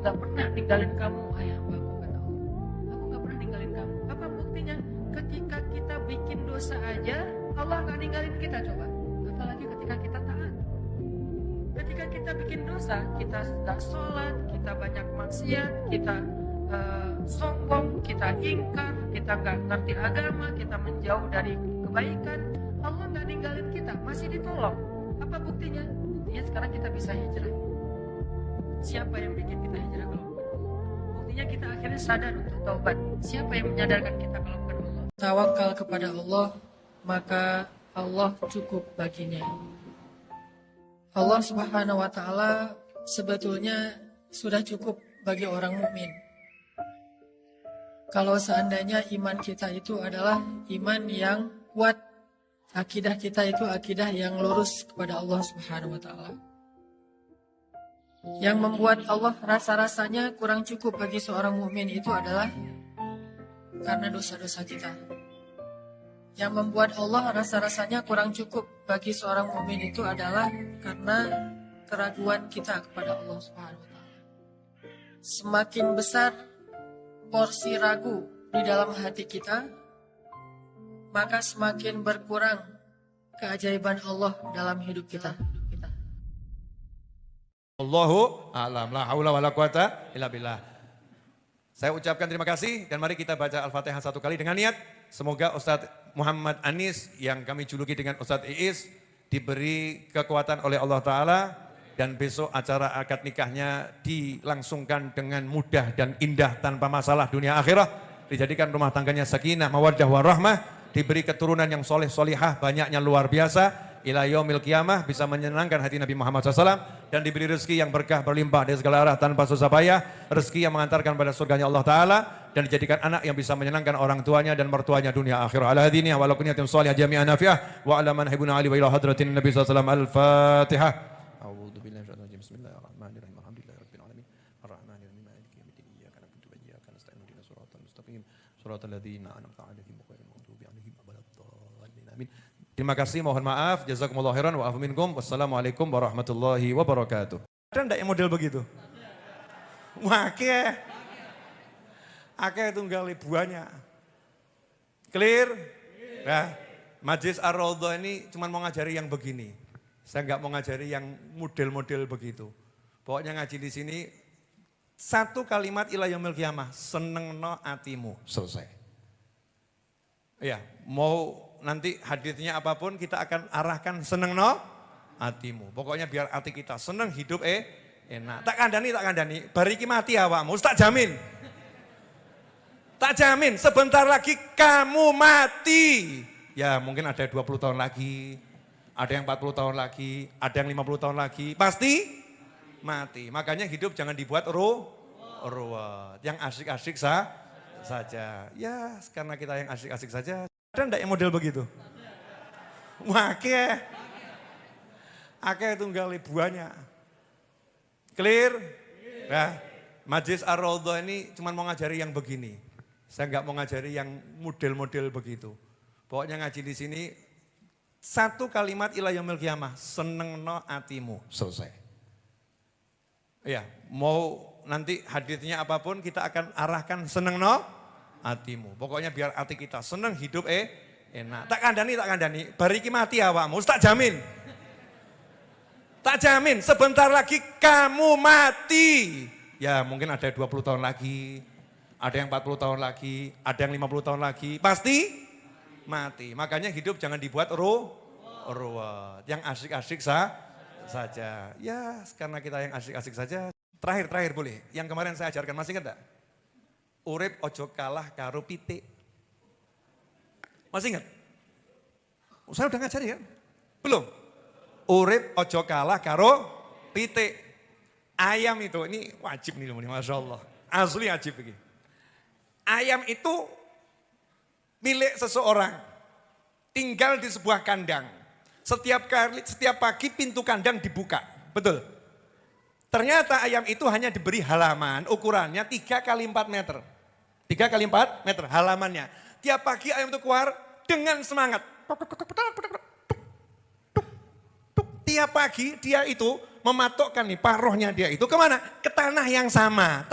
gak pernah ninggalin kamu, hai hambaku, kata Allah. Aku gak pernah ninggalin kamu. Apa buktinya? Ketika kita bikin dosa aja, Allah gak ninggalin kita, coba. Apalagi ketika kita taat. Ketika kita bikin dosa, kita gak sholat, kita banyak maksiat, kita sombong, kita ingkar, kita gak ngerti agama, kita menjauh dari kebaikan, Allah gak ninggalin kita, masih ditolong. Apa buktinya? Buktinya sekarang kita bisa hijrah. Siapa yang bikin kita hijrah kalau bukan Allah? Buktinya kita akhirnya sadar untuk taubat. Siapa yang menyadarkan kita kalau bukan Allah? Tawakal kepada Allah, maka Allah cukup baginya. Allah Subhanahu wa Ta'ala sebetulnya sudah cukup bagi orang mukmin. Kalau seandainya iman kita itu adalah iman yang kuat, akidah kita itu akidah yang lurus kepada Allah Subhanahu wa Ta'ala. Yang membuat Allah rasa-rasanya kurang cukup bagi seorang mukmin itu adalah karena dosa-dosa kita. Yang membuat Allah rasa-rasanya kurang cukup bagi seorang mukmin itu adalah karena keraguan kita kepada Allah Subhanahu wa Ta'ala. Semakin besar porsi ragu di dalam hati kita, maka semakin berkurang keajaiban Allah dalam hidup kita. Allahu a'lam, la haula wala quwata illa billah. Saya ucapkan terima kasih dan mari kita baca Al-Fatihah satu kali dengan niat. Semoga Ustadz Muhammad Anis yang kami juluki dengan Ustadz Iis diberi kekuatan oleh Allah Ta'ala dan besok acara akad nikahnya dilangsungkan dengan mudah dan indah tanpa masalah dunia akhirah. Dijadikan rumah tangganya sakinah, mawaddah, warahmah, diberi keturunan yang soleh solihah banyaknya luar biasa. Ila yaumil qiyamah bisa menyenangkan hati Nabi Muhammad SAW dan diberi rezeki yang berkah berlimpah dari segala arah tanpa susah payah, rezeki yang mengantarkan pada surganya Allah Ta'ala dan dijadikan anak yang bisa menyenangkan orang tuanya dan mertuanya dunia akhirah. Ala hadiniya wa ala kunyatim salihah jami'an nafi'ah wa ala man hibuna ali wa ila hadratin Nabi SAW. Al-Fatihah. A'udhu billahi minasyaitonir rajim. Bismillahirrahmanirrahim. Alhamdulillahirabbil alamin. Arrahmanirrahim. Maliki yaumiddin. Iyyaka na'budu wa iyyaka nasta'in. Ihdinas siratal mustaqim. Siratal ladzina an'amta 'alaihim ghairil maghdubi 'alaihim waladdallin. Amin. Terima kasih, mohon maaf, jazakumullah khairan wa afu minkum. Wassalamualaikum warahmatullahi wabarakatuh. Ada enggak yang model begitu? Wake. Akeh tunggal buahnya. Clear? Nah, Majlis Ar-Raudhah ini cuma mau ngajari yang begini. Saya enggak mau ngajari yang model-model begitu. Pokoknya ngaji di sini satu kalimat ila yaumil qiyamah, senengno atimu, selesai. Iya, mau nanti haditsnya apapun kita akan arahkan senengno atimu. Pokoknya biar hati kita seneng, hidup enak. Tak kandani. Bariki mati awakmu, tak jamin. Tak jamin, sebentar lagi kamu mati. Ya mungkin ada 20 tahun lagi, ada yang 40 tahun lagi, ada yang 50 tahun lagi. Pasti mati. Makanya hidup jangan dibuat ruwet. Yang asik-asik saja. Ya karena kita yang asik-asik saja. Ada enggak yang model begitu? Wake. Akeh tunggal buahnya. Clear? Nah, Majlis Ar-Raudhah ini cuma mau ngajari yang begini. Saya enggak mau ngajari yang model-model begitu. Pokoknya ngaji di sini satu kalimat ila yaumil qiyamah, senengno atimu, selesai. Ya, mau nanti haditsnya apapun kita akan arahkan senengno atimu. Pokoknya biar hati kita seneng, hidup enak. Tak kandani. Bariki mati awakmu, tak jamin. Tak jamin, sebentar lagi kamu mati. Ya mungkin ada 20 tahun lagi, ada yang 40 tahun lagi, ada yang 50 tahun lagi. Pasti mati. Makanya hidup jangan dibuat ruwet. Yang asik-asik saja. Ya karena kita yang asik-asik saja. Terakhir boleh. Yang kemarin saya ajarkan, masih ingat enggak? Urip ojo kalah karo pitik. Masih ingat? Saya udah ngajari kan? Belum? Urip ojo kalah karo pitik. Ayam itu, ini wajib nih Masya Allah. Asli wajib begini. Ayam itu milik seseorang. Tinggal di sebuah kandang. Setiap pagi pintu kandang dibuka. Betul? Ternyata ayam itu hanya diberi halaman, ukurannya 3 kali 4 meter. 3 kali 4 meter halamannya. Tiap pagi ayam itu keluar dengan semangat. Tiap pagi dia itu mematokkan nih paruhnya dia itu kemana? Ke tanah yang sama,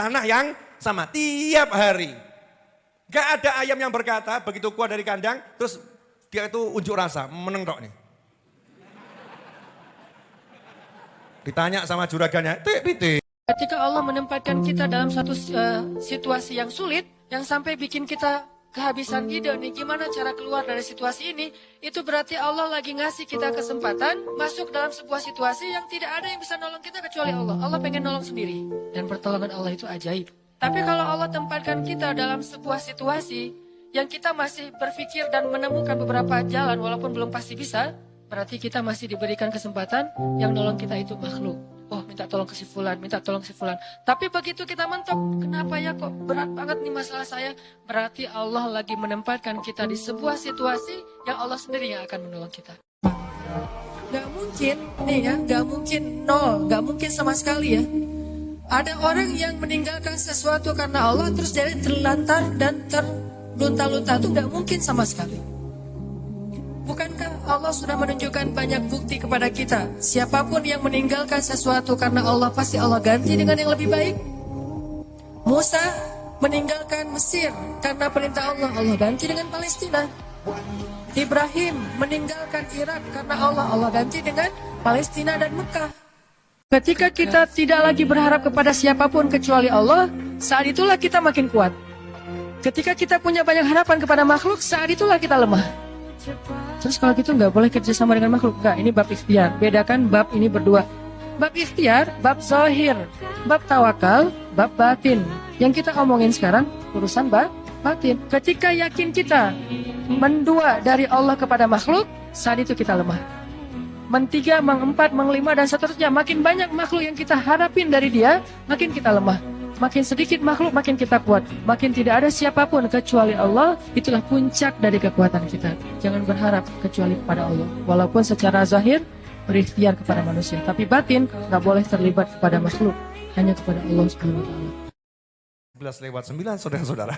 tiap hari. Gak ada ayam yang berkata begitu keluar dari kandang, terus dia itu unjuk rasa, menengok nih. Ditanya sama juragannya, tik. Ketika Allah menempatkan kita dalam satu situasi yang sulit, yang sampai bikin kita kehabisan ide nih gimana cara keluar dari situasi ini, itu berarti Allah lagi ngasih kita kesempatan masuk dalam sebuah situasi yang tidak ada yang bisa nolong kita kecuali Allah. Allah pengen nolong sendiri dan pertolongan Allah itu ajaib. Tapi kalau Allah tempatkan kita dalam sebuah situasi yang kita masih berpikir dan menemukan beberapa jalan walaupun belum pasti bisa, berarti kita masih diberikan kesempatan yang nolong kita itu makhluk. Oh, minta tolong ke si fulan, minta tolong si fulan. Tapi begitu kita mentok, kenapa ya kok berat banget nih masalah saya? Berarti Allah lagi menempatkan kita di sebuah situasi yang Allah sendiri yang akan menolong kita. Gak mungkin, nih ya, gak mungkin nol, gak mungkin sama sekali ya. Ada orang yang meninggalkan sesuatu karena Allah terus jadi terlantar dan terlunta-lunta, itu gak mungkin sama sekali. Bukankah Allah sudah menunjukkan banyak bukti kepada kita? Siapapun yang meninggalkan sesuatu karena Allah, pasti Allah ganti dengan yang lebih baik. Musa meninggalkan Mesir karena perintah Allah, Allah ganti dengan Palestina. Ibrahim meninggalkan Irak karena Allah, Allah ganti dengan Palestina dan Mekah. Ketika kita tidak lagi berharap kepada siapapun kecuali Allah, saat itulah kita makin kuat. Ketika kita punya banyak harapan kepada makhluk, saat itulah kita lemah. Terus kalau gitu nggak boleh kerja sama dengan makhluk. Nggak, ini bab ikhtiar. Bedakan bab ini berdua. Bab ikhtiar, bab zahir, bab tawakal, bab batin. Yang kita omongin sekarang urusan batin. Ketika yakin kita mendua dari Allah kepada makhluk, saat itu kita lemah. Mentiga, mengempat, menglima, dan seterusnya. Makin banyak makhluk yang kita harapin dari dia, makin kita lemah. Makin sedikit makhluk, makin kita kuat. Makin tidak ada siapapun kecuali Allah, itulah puncak dari kekuatan kita. Jangan berharap kecuali kepada Allah. Walaupun secara zahir, berikhtiar kepada manusia. Tapi batin, gak boleh terlibat kepada makhluk. Hanya kepada Allah SWT. 11:09 saudara-saudara.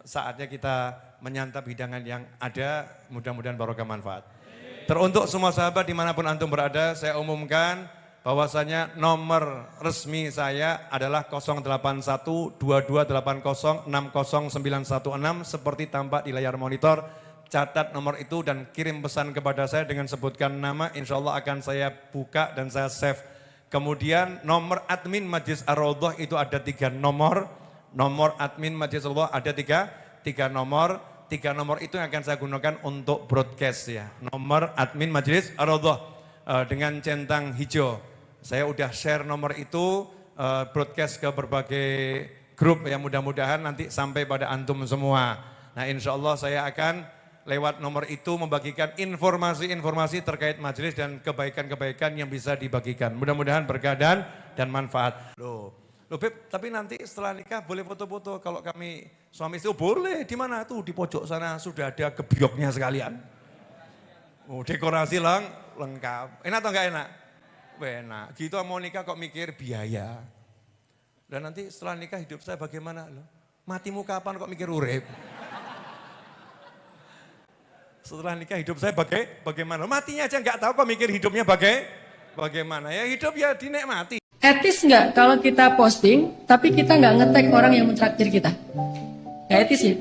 Saatnya kita menyantap hidangan yang ada, mudah-mudahan barokah manfaat. Teruntuk semua sahabat dimanapun antum berada, saya umumkan bahwasanya nomor resmi saya adalah 081-2280-60916 seperti tampak di layar monitor. Catat nomor itu dan kirim pesan kepada saya dengan sebutkan nama, insya Allah akan saya buka dan saya save. Kemudian nomor admin Majlis Ar-Raudhah itu ada 3 nomor. Nomor admin Majlis Ar-Raudhah ada 3 nomor. 3 nomor itu yang akan saya gunakan untuk broadcast ya. Nomor admin Majlis Ar-Raudhah dengan centang hijau. Saya udah share nomor itu broadcast ke berbagai grup ya, mudah-mudahan nanti sampai pada antum semua. Nah insya Allah saya akan lewat nomor itu membagikan informasi-informasi terkait majelis dan kebaikan-kebaikan yang bisa dibagikan. Mudah-mudahan berkah dan manfaat. Loh Beb, tapi nanti setelah nikah boleh foto-foto. Kalau kami suami istri, boleh. Di mana tuh? Di pojok sana sudah ada gebyoknya sekalian. Oh, dekorasi lengkap. Enak atau enggak enak? Enak. Gitu mau nikah kok mikir biaya. Dan nanti setelah nikah hidup saya bagaimana? Loh, matimu kapan kok mikir urip? Setelah nikah hidup saya bagaimana? Matinya aja enggak tahu kok mikir hidupnya bagaimana. Ya hidup ya dinikmati. Etis nggak kalau kita posting, tapi kita nggak nge-tag orang yang mentraktir kita? Nggak etis ya?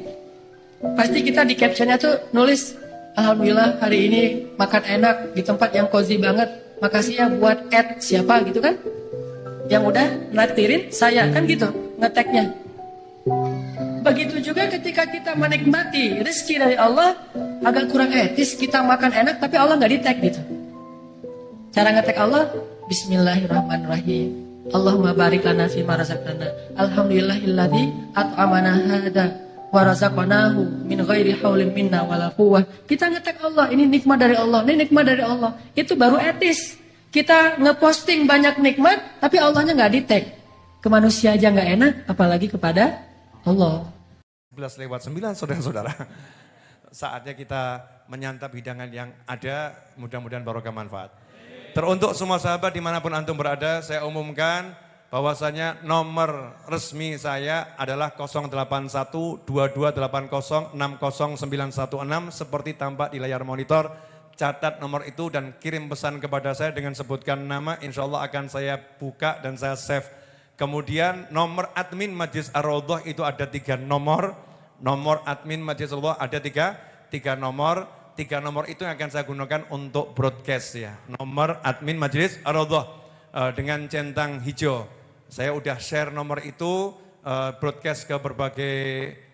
Pasti kita di captionnya tuh nulis, Alhamdulillah hari ini makan enak di tempat yang cozy banget. Makasih ya buat siapa gitu kan? Yang udah naktirin saya, kan gitu nge-tagnya. Begitu juga ketika kita menikmati rezeki dari Allah, agak kurang etis kita makan enak tapi Allah nggak di-tag gitu. Cara nge-tag Allah, Bismillahirrahmanirrahim. Allahumma barik lana fima razaqtana. Alhamdulillahilladzi at'amana hada wa razaqnahu min ghairi haulin minna wala quwwah. Kita nge-tag Allah, ini nikmat dari Allah, ini nikmat dari Allah. Itu baru etis. Kita ngeposting banyak nikmat tapi Allahnya nggak di-tag. Ke manusia aja nggak enak, apalagi kepada Allah. 11:09 saudara-saudara. Saatnya kita menyantap hidangan yang ada, mudah-mudahan barokah manfaat. Teruntuk semua sahabat dimanapun antum berada, saya umumkan bahwasanya nomor resmi saya adalah 081-2280-60916 seperti tampak di layar monitor. catat nomor itu dan kirim pesan kepada saya dengan sebutkan nama, insya Allah akan saya buka dan saya save. Kemudian nomor admin Majlis Ar-Raudhah itu ada 3 nomor. Nomor admin Majlis Ar-Raudhah ada 3 nomor. 3 nomor itu yang akan saya gunakan untuk broadcast ya. Nomor admin Majlis Ar-Raudhah dengan centang hijau. Saya udah share nomor itu broadcast ke berbagai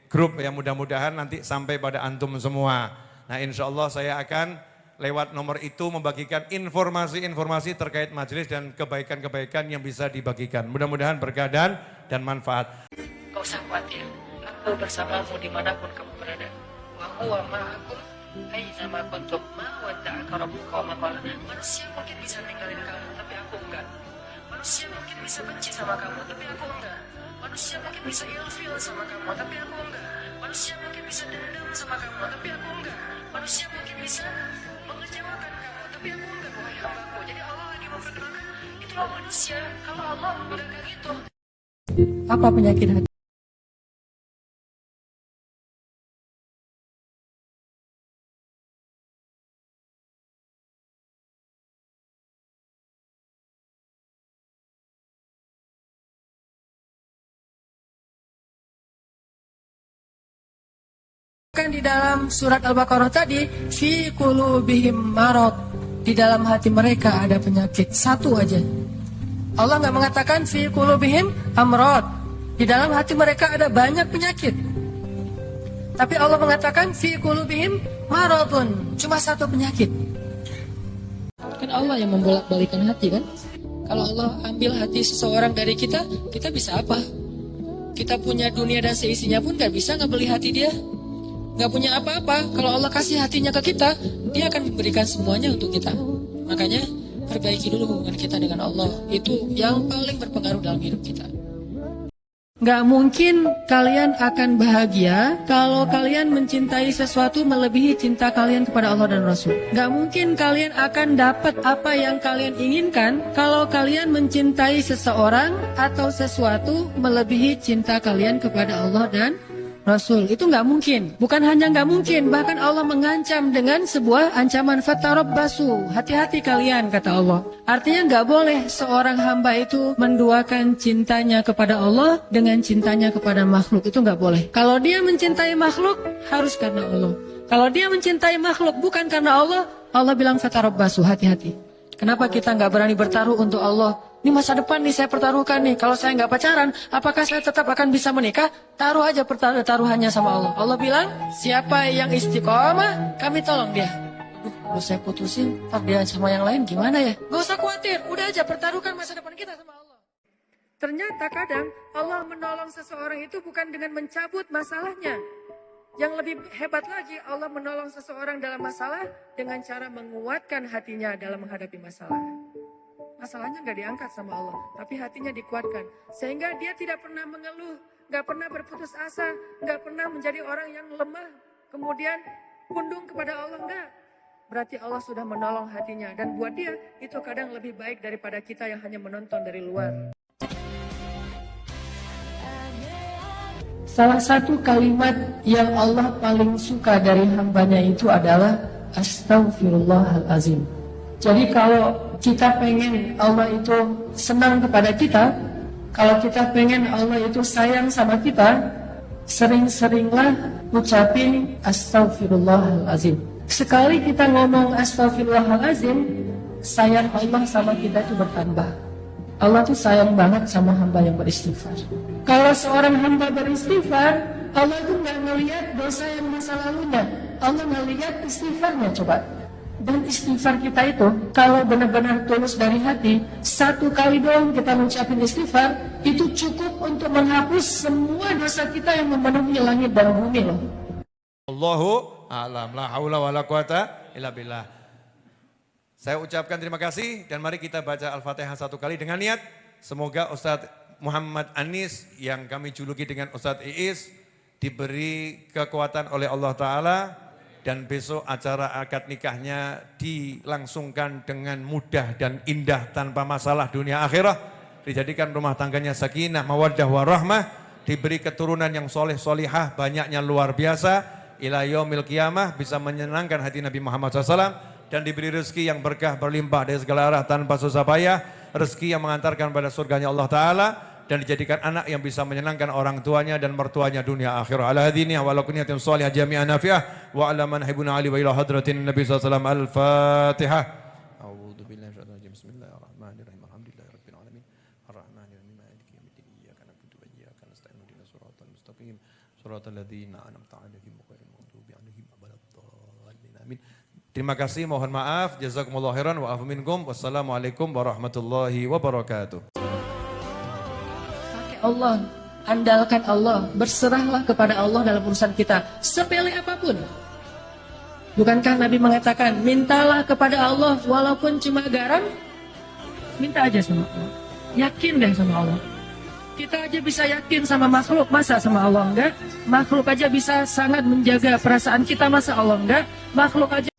grup ya, mudah-mudahan nanti sampai pada antum semua. Nah insya Allah saya akan lewat nomor itu membagikan informasi-informasi terkait majelis dan kebaikan-kebaikan yang bisa dibagikan. Mudah-mudahan berkah dan manfaat. Kau usah khawatir, aku bersamamu dimanapun kamu berada. Wa huwa ma'akum aina kuntum ma wadda'aka rabbuka wa ma qala. Manusia mungkin bisa ninggalin kamu, tapi aku enggak. Manusia mungkin bisa benci sama kamu, tapi aku enggak. Manusia mungkin bisa ilfil sama kamu, tapi aku enggak. Manusia mungkin bisa dendam sama kamu, tapi aku enggak. Manusia mungkin bisa mengecewakan kamu, tapi aku enggak, wahai hambaku. Jadi Allah lagi memperkenalkan, itulah manusia. Kalau Allah enggak kayak gitu. Apa penyakit hati? Kan di dalam surat Al-Baqarah tadi, fi qulubihim marad, di dalam hati mereka ada penyakit, satu aja. Allah nggak mengatakan fi qulubihim amrad, di dalam hati mereka ada banyak penyakit. Tapi Allah mengatakan fi qulubihim maradun, cuma satu penyakit. Kan Allah yang membolak-balikan hati kan? Kalau Allah ambil hati seseorang dari kita, kita bisa apa? Kita punya dunia dan seisinya pun nggak bisa ngebeli hati dia. Gak punya apa-apa. Kalau Allah kasih hatinya ke kita, Dia akan memberikan semuanya untuk kita. Makanya perbaiki dulu hubungan kita dengan Allah. Itu yang paling berpengaruh dalam hidup kita. Gak mungkin kalian akan bahagia kalau kalian mencintai sesuatu melebihi cinta kalian kepada Allah dan Rasul. Gak mungkin kalian akan dapat apa yang kalian inginkan kalau kalian mencintai seseorang atau sesuatu melebihi cinta kalian kepada Allah dan Rasul. Itu nggak mungkin. Bukan hanya nggak mungkin, bahkan Allah mengancam dengan sebuah ancaman, fatarabbasu, hati-hati kalian, kata Allah. Artinya nggak boleh seorang hamba itu menduakan cintanya kepada Allah dengan cintanya kepada makhluk. Itu nggak boleh. Kalau dia mencintai makhluk, harus karena Allah. Kalau dia mencintai makhluk bukan karena Allah, Allah bilang fatarabbasu, hati-hati. Kenapa kita nggak berani bertaruh untuk Allah? Ini masa depan nih saya pertaruhkan nih. Kalau saya nggak pacaran, apakah saya tetap akan bisa menikah? Taruh aja taruhannya sama Allah. Allah bilang, siapa yang istiqomah, kami tolong dia. Kalau saya putusin, ntar dia sama yang lain gimana ya? Gak usah khawatir, udah aja pertaruhkan masa depan kita sama Allah. Ternyata kadang Allah menolong seseorang itu bukan dengan mencabut masalahnya. Yang lebih hebat lagi, Allah menolong seseorang dalam masalah dengan cara menguatkan hatinya dalam menghadapi masalah. Masalahnya nggak diangkat sama Allah, tapi hatinya dikuatkan. Sehingga dia tidak pernah mengeluh, nggak pernah berputus asa, nggak pernah menjadi orang yang lemah, kemudian pundung kepada Allah, enggak. Berarti Allah sudah menolong hatinya. Dan buat dia, itu kadang lebih baik daripada kita yang hanya menonton dari luar. Salah satu kalimat yang Allah paling suka dari hambanya itu adalah Astaghfirullahalazim. Jadi kalau kita pengen Allah itu senang kepada kita, kalau kita pengen Allah itu sayang sama kita, sering-seringlah ucapin Astaghfirullahalazim. Sekali kita ngomong Astaghfirullahalazim, sayang Allah sama kita itu bertambah. Allah tuh sayang banget sama hamba yang beristighfar. Kalau seorang hamba beristighfar, Allah tuh nggak ngelihat dosa yang masa lalunya, Allah ngelihat istighfarnya. Coba. Dan istighfar kita itu, kalau benar-benar tulus dari hati, satu kali doang kita mengucapin istighfar, itu cukup untuk menghapus semua dosa kita yang memenuhi langit dan bumi loh. Allahu a'lam, la haula wala quwata illa billah. Saya ucapkan terima kasih dan mari kita baca Al-Fatihah satu kali dengan niat. Semoga Ustadz Muhammad Anis yang kami juluki dengan Ustadz Iis diberi kekuatan oleh Allah Ta'ala. Dan besok acara akad nikahnya dilangsungkan dengan mudah dan indah tanpa masalah dunia akhirah. Dijadikan rumah tangganya sakinah, mawaddah, warahmah. Diberi keturunan yang soleh solihah, banyaknya luar biasa. Ila yaumil qiyamah bisa menyenangkan hati Nabi Muhammad SAW. dan diberi rezeki yang berkah berlimpah dari segala arah tanpa susah payah, rezeki yang mengantarkan pada surganya Allah Ta'ala, dan dijadikan anak yang bisa menyenangkan orang tuanya dan mertuanya dunia akhirah. Ala hadiniya wa ala kunniyatin salihah jami'an nafi'ah wa ala man hibuna ali wa ila hadratin Nabi SAW. Al-Fatihah. A'udhu billahi minasyaitonir rajim. Bismillahirrahmanirrahim. Alhamdulillahi rabbil alamin. Ar-Rahmanirrahim. Maliki yaumiddin. Iyyaka na'budu wa iyyaka nasta'in. Ihdinas siratal mustaqim. Siratal ladzina an'amta 'alaihim ghairil maghdubi 'alaihim waladdallin. Amin. Terima kasih, mohon maaf. Jazakumullahu khairan wa afu minkum. Wassalamualaikum warahmatullahi wabarakatuh. Allah, andalkan Allah, berserahlah kepada Allah dalam urusan kita, sepele apapun. Bukankah Nabi mengatakan, mintalah kepada Allah walaupun cuma garam, minta aja sama Allah. Yakin deh sama Allah. Kita aja bisa yakin sama makhluk, masa sama Allah enggak? Makhluk aja bisa sangat menjaga perasaan kita, masa Allah enggak? Makhluk aja.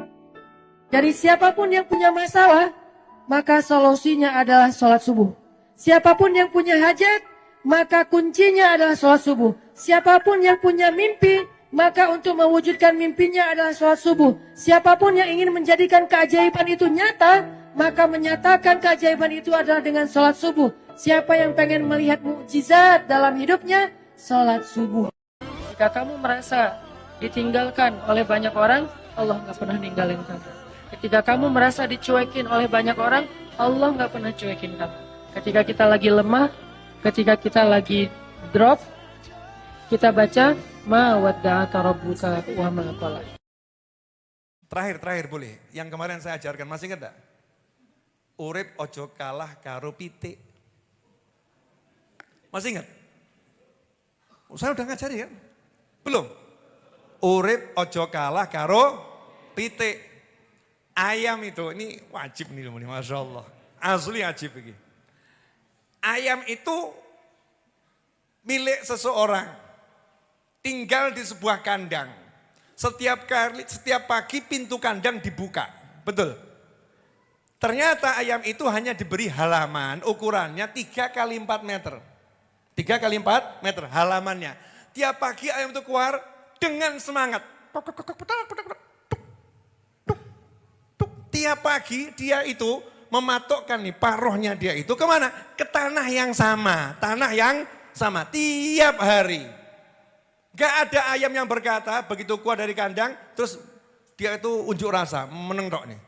Dari siapapun yang punya masalah, maka solusinya adalah sholat subuh. Siapapun yang punya hajat, maka kuncinya adalah sholat subuh. Siapapun yang punya mimpi, maka untuk mewujudkan mimpinya adalah sholat subuh. Siapapun yang ingin menjadikan keajaiban itu nyata, maka menyatakan keajaiban itu adalah dengan sholat subuh. Siapa yang pengen melihat mukjizat dalam hidupnya, sholat subuh. Jika kamu merasa ditinggalkan oleh banyak orang, Allah nggak pernah ninggalin kamu. Ketika kamu merasa dicuekin oleh banyak orang, Allah nggak pernah cuekin kamu. Ketika kita lagi lemah, ketika kita lagi drop, kita baca ma wadda'aka rabbuka wa ma qala. Terakhir boleh. Yang kemarin saya ajarkan, masih ingat enggak? Urip ojo kalah karo pitik. Masih ingat? Saya udah ngajari kan? Belum? Urip ojo kalah karo pitik. Ayam itu, ini wajib nih, Masya Allah. Asli wajib ini. Ayam itu milik seseorang, tinggal di sebuah kandang. Setiap pagi pintu kandang dibuka, betul. Ternyata ayam itu hanya diberi halaman, ukurannya 3 kali 4 meter. 3 kali 4 meter halamannya. Tiap pagi ayam itu keluar dengan semangat. Tiap pagi dia itu mematokkan nih paruhnya dia itu kemana? Ke tanah yang sama, tiap hari. Gak ada ayam yang berkata begitu keluar dari kandang, terus dia itu unjuk rasa, menengok nih.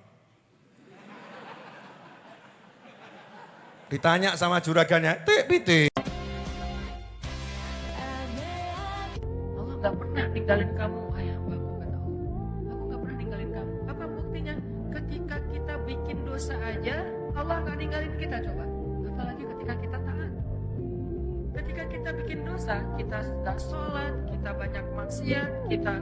Ditanya sama juragannya, piti. Allah gak pernah tinggalin kamu, ayah hamba-Ku, kata Allah. Aku gak pernah ninggalin kamu. Apa buktinya? Ketika kita bikin dosa aja, Allah gak ninggalin kita, coba. Apalagi ketika kita taat. Ketika kita bikin dosa, kita gak sholat, kita banyak maksiat, kita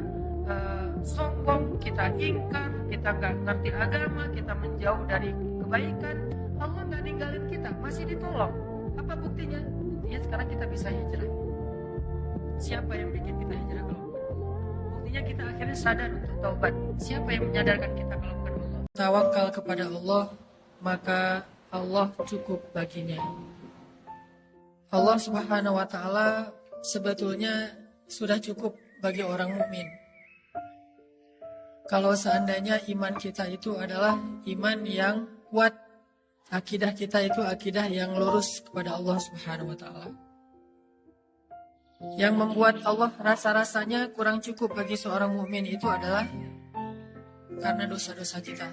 sombong, kita ingkar, kita gak ngerti agama, kita menjauh dari kebaikan. Allah gak ninggalin kita, masih ditolong. Apa buktinya? Buktinya sekarang kita bisa hijrah. Siapa yang bikin kita hijrah kalau bukan Allah? Buktinya kita akhirnya sadar untuk taubat. Siapa yang menyadarkan kita kalau bukan Allah? Tawakal kepada Allah, maka Allah cukup baginya. Allah Subhanahu wa taala sebetulnya sudah cukup bagi orang mukmin. Kalau seandainya iman kita itu adalah iman yang kuat, akidah kita itu akidah yang lurus kepada Allah Subhanahu wa taala. Yang membuat Allah rasa-rasanya kurang cukup bagi seorang mukmin itu adalah karena dosa-dosa kita.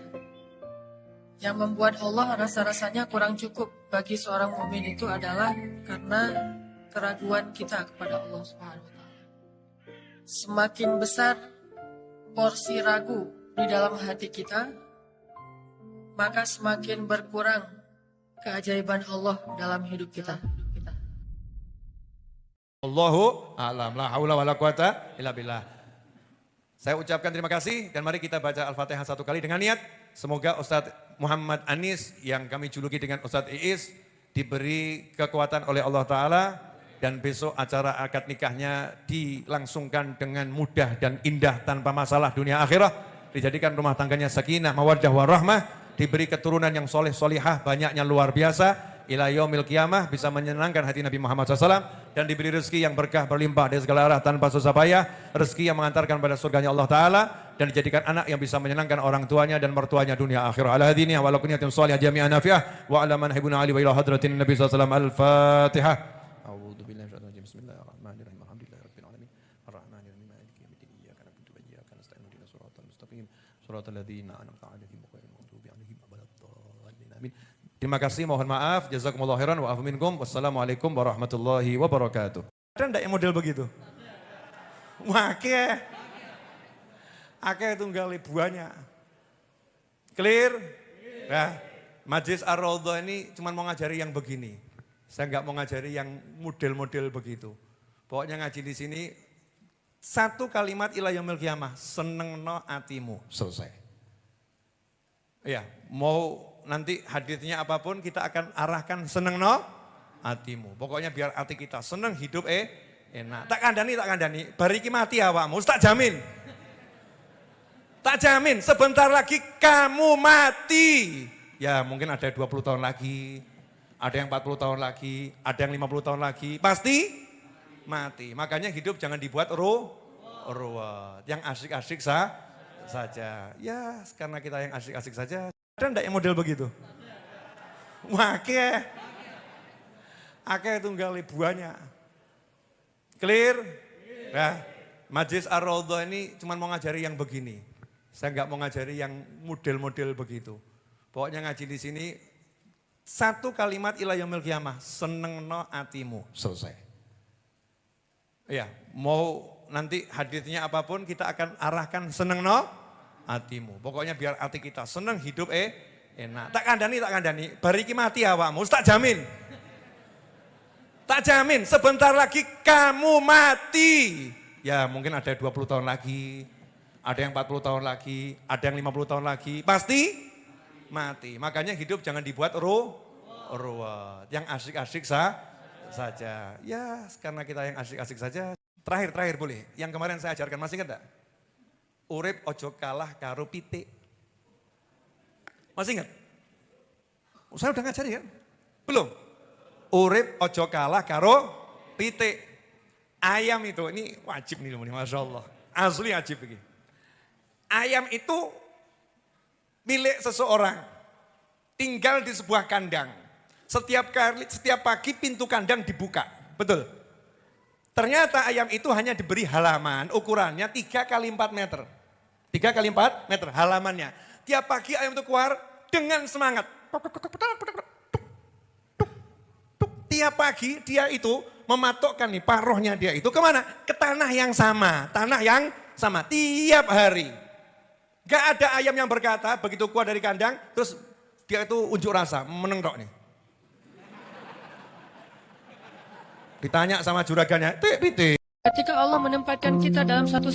Yang membuat Allah rasa-rasanya kurang cukup bagi seorang mukmin itu adalah karena keraguan kita kepada Allah Subhanahu wa taala. Semakin besar porsi ragu di dalam hati kita, maka semakin berkurang keajaiban Allah dalam hidup kita. Allahu a'lam, la haula wala quwata illa billah. Saya ucapkan terima kasih dan mari kita baca Al-Fatihah satu kali dengan niat. Semoga Ustadz Muhammad Anis yang kami juluki dengan Ustadz Iis diberi kekuatan oleh Allah Ta'ala dan besok acara akad nikahnya dilangsungkan dengan mudah dan indah tanpa masalah dunia akhirat. Dijadikan rumah tangganya sakinah, mawaddah, warahmah, diberi keturunan yang soleh solihah banyaknya luar biasa. Ila yaumil qiyamah bisa menyenangkan hati Nabi Muhammad SAW dan diberi rezeki yang berkah berlimpah dari segala arah tanpa susah payah, rezeki yang mengantarkan pada surganya Allah Ta'ala dan dijadikan anak yang bisa menyenangkan orang tuanya dan mertuanya dunia akhirat. Ala hadiniya wa ala kunniyatin salihah jami'an nafi'ah wa ala man hibuna ali wa ila hadratin Nabi sallallahu alaihi wasallam. Al-Fatihah. A'udzu billahi minasyaitonir rajim. Bismillahirrahmanirrahim. Alhamdulillahirabbil alamin. Arrahmanirrahim. Maliki yaumiddin. Iyyaka na'budu wa iyyaka nasta'in. Ihdinas siratal mustaqim. Siratal ladzina an'amta 'alaihim ghairil maghdubi 'alaihim waladdallin. Amin. Terima kasih, mohon maaf. Jazakumullahu khairan wa afu minkum. Wassalamualaikum warahmatullahi wabarakatuh. Ada enggak yang model begitu? Akeh. Akeh tunggal ibuannya. Clear? Nah, Majlis Ar-Raudhah ini cuma mau ngajari yang begini. Saya enggak mau ngajari yang model-model begitu. Pokoknya ngaji di sini satu kalimat ila yaumil qiyamah, senengno atimu, selesai. Ya, mau nanti haditsnya apapun kita akan arahkan senengno atimu. Pokoknya biar hati kita seneng, hidup enak. Tak kandani. Bariki mati awakmu, tak jamin. Tak jamin, sebentar lagi kamu mati. Ya mungkin ada 20 tahun lagi, ada yang 40 tahun lagi, ada yang 50 tahun lagi. Pasti mati. Makanya hidup jangan dibuat ruwet. Yang asik-asik saja. Ya karena kita yang asik-asik saja. Ada enggak yang model begitu? Akeh. Akeh tunggal ibuannya. Clear? Nah, Majlis Ar-Raudhah ini cuma mau ngajari yang begini. Saya enggak mau ngajari yang model-model begitu. Pokoknya ngaji di sini satu kalimat ila yaumil qiyamah, senengno atimu, selesai. Ya, mau nanti haditsnya apapun kita akan arahkan senengno atimu. Pokoknya biar hati kita seneng, hidup enak. Tak kandani. Bariki mati awakmu, tak jamin. Tak jamin, sebentar lagi kamu mati. Ya mungkin ada 20 tahun lagi, ada yang 40 tahun lagi, ada yang 50 tahun lagi. Pasti mati. Makanya hidup jangan dibuat ruwet. Yang asik-asik saja. Ya karena kita yang asik-asik saja. Terakhir boleh. Yang kemarin saya ajarkan, masih ingat enggak? Urip ojo kalah karo pitik. Masih ingat? Saya udah ngajari kan? Belum? Urip ojo kalah karo pitik. Ayam itu, ini wajib nih Masya Allah. Asli wajib begini. Ayam itu milik seseorang. Tinggal di sebuah kandang. Setiap pagi pintu kandang dibuka. Betul? Ternyata ayam itu hanya diberi halaman, ukurannya 3 kali 4 meter. 3 kali 4 meter halamannya. Tiap pagi ayam itu keluar dengan semangat. Tiap pagi dia itu mematokkan nih paruhnya dia itu kemana? Ke tanah yang sama. Tanah yang sama tiap hari. Gak ada ayam yang berkata begitu keluar dari kandang terus dia itu unjuk rasa, menengrok nih. Ditanya sama juragannya, pitik. Ketika Allah menempatkan kita dalam satu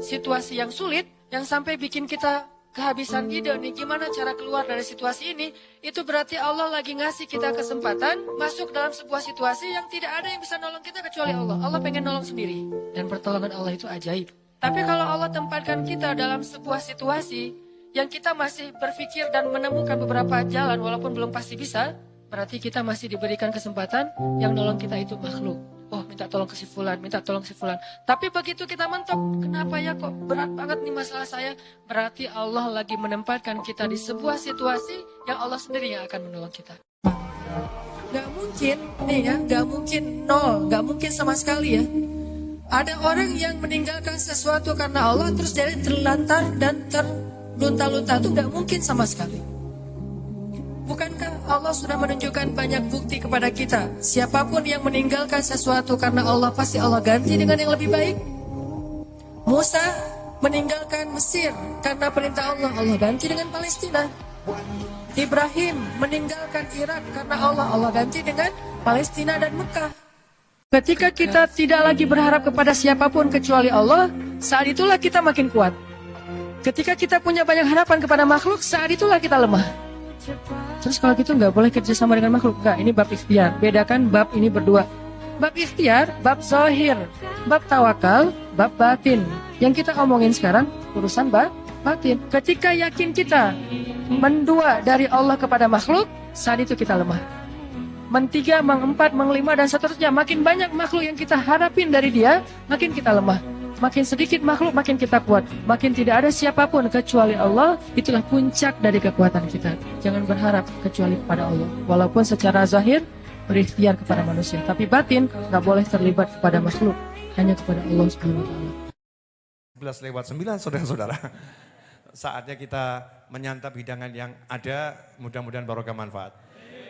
situasi yang sulit, yang sampai bikin kita kehabisan ide nih gimana cara keluar dari situasi ini, itu berarti Allah lagi ngasih kita kesempatan masuk dalam sebuah situasi yang tidak ada yang bisa nolong kita kecuali Allah. Allah pengen nolong sendiri dan pertolongan Allah itu ajaib. Tapi kalau Allah tempatkan kita dalam sebuah situasi yang kita masih berpikir dan menemukan beberapa jalan walaupun belum pasti bisa, berarti kita masih diberikan kesempatan yang nolong kita itu makhluk. Oh minta tolong ke si fulan, minta tolong si fulan. Tapi begitu kita mentok, kenapa ya kok berat banget nih masalah saya? Berarti Allah lagi menempatkan kita di sebuah situasi yang Allah sendiri yang akan menolong kita. Gak mungkin nih ya, gak mungkin nol, gak mungkin sama sekali ya. Ada orang yang meninggalkan sesuatu karena Allah terus jadi terlantar dan terlunta-lunta, itu gak mungkin sama sekali. Bukankah Allah sudah menunjukkan banyak bukti kepada kita? Siapapun yang meninggalkan sesuatu karena Allah, pasti Allah ganti dengan yang lebih baik. Musa meninggalkan Mesir karena perintah Allah, Allah ganti dengan Palestina. Ibrahim meninggalkan Irak karena Allah ganti dengan Palestina dan Mekah. Ketika kita tidak lagi berharap kepada siapapun kecuali Allah, saat itulah kita makin kuat. Ketika kita punya banyak harapan kepada makhluk, saat itulah kita lemah. Terus kalau gitu nggak boleh kerja sama dengan makhluk. Enggak, ini bab ikhtiar. Bedakan bab ini berdua. Bab ikhtiar, bab zahir, bab tawakal, bab batin. Yang kita omongin sekarang urusan batin. Ketika yakin kita mendua dari Allah kepada makhluk, saat itu kita lemah. Mentiga, mengempat, menglima dan seterusnya. Makin banyak makhluk yang kita harapin dari dia, makin kita lemah. Makin sedikit makhluk, makin kita kuat. Makin tidak ada siapapun kecuali Allah, itulah puncak dari kekuatan kita. Jangan berharap kecuali kepada Allah. Walaupun secara zahir berikhtiar kepada manusia, tapi batin nggak boleh terlibat kepada makhluk, hanya kepada Allah Subhanahu wa taala. 11:09 saudara-saudara. Saatnya kita menyantap hidangan yang ada, mudah-mudahan barokah manfaat.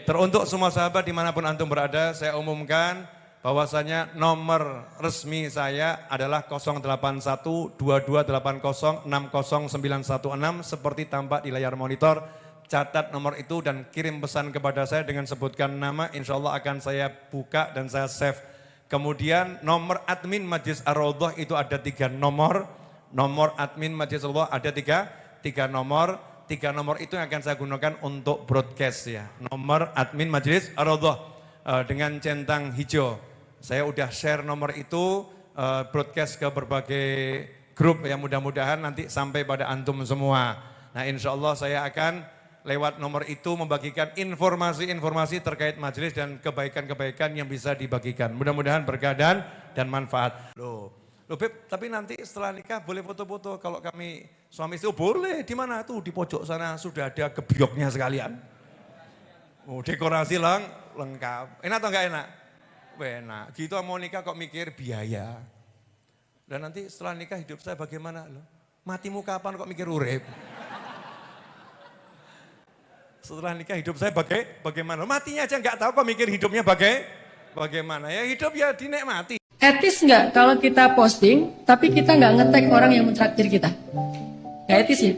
Teruntuk semua sahabat dimanapun antum berada, saya umumkan bahwasanya nomor resmi saya adalah 081-2280-60916 seperti tampak di layar monitor. Catat nomor itu dan kirim pesan kepada saya dengan sebutkan nama, insya Allah akan saya buka dan saya save. Kemudian nomor admin Majlis Ar-Raudhah itu ada 3 nomor. Nomor admin Majlis Ar-Raudhah ada tiga nomor. 3 nomor itu yang akan saya gunakan untuk broadcast ya. Nomor admin Majlis Ar-Raudhah dengan centang hijau. Saya udah share nomor itu broadcast ke berbagai grup yang mudah-mudahan nanti sampai pada antum semua. Nah insya Allah saya akan lewat nomor itu membagikan informasi-informasi terkait majelis dan kebaikan-kebaikan yang bisa dibagikan. Mudah-mudahan berkah dan manfaat. Loh Beb, tapi nanti setelah nikah boleh foto-foto. Kalau kami suami istri, boleh. Di mana tuh? Di pojok sana sudah ada gebyoknya sekalian. Oh, dekorasi lengkap. Enak atau enggak enak? Enak. Gitu mau nikah kok mikir biaya. Dan nanti setelah nikah hidup saya bagaimana? Loh, matimu kapan kok mikir urip? Setelah nikah hidup saya bagaimana? Matinya aja enggak tahu kok mikir hidupnya bagaimana. Ya hidup ya dinikmati. Etis nggak kalau kita posting, tapi kita nggak nge-tag orang yang mentraktir kita? Nggak etis ya?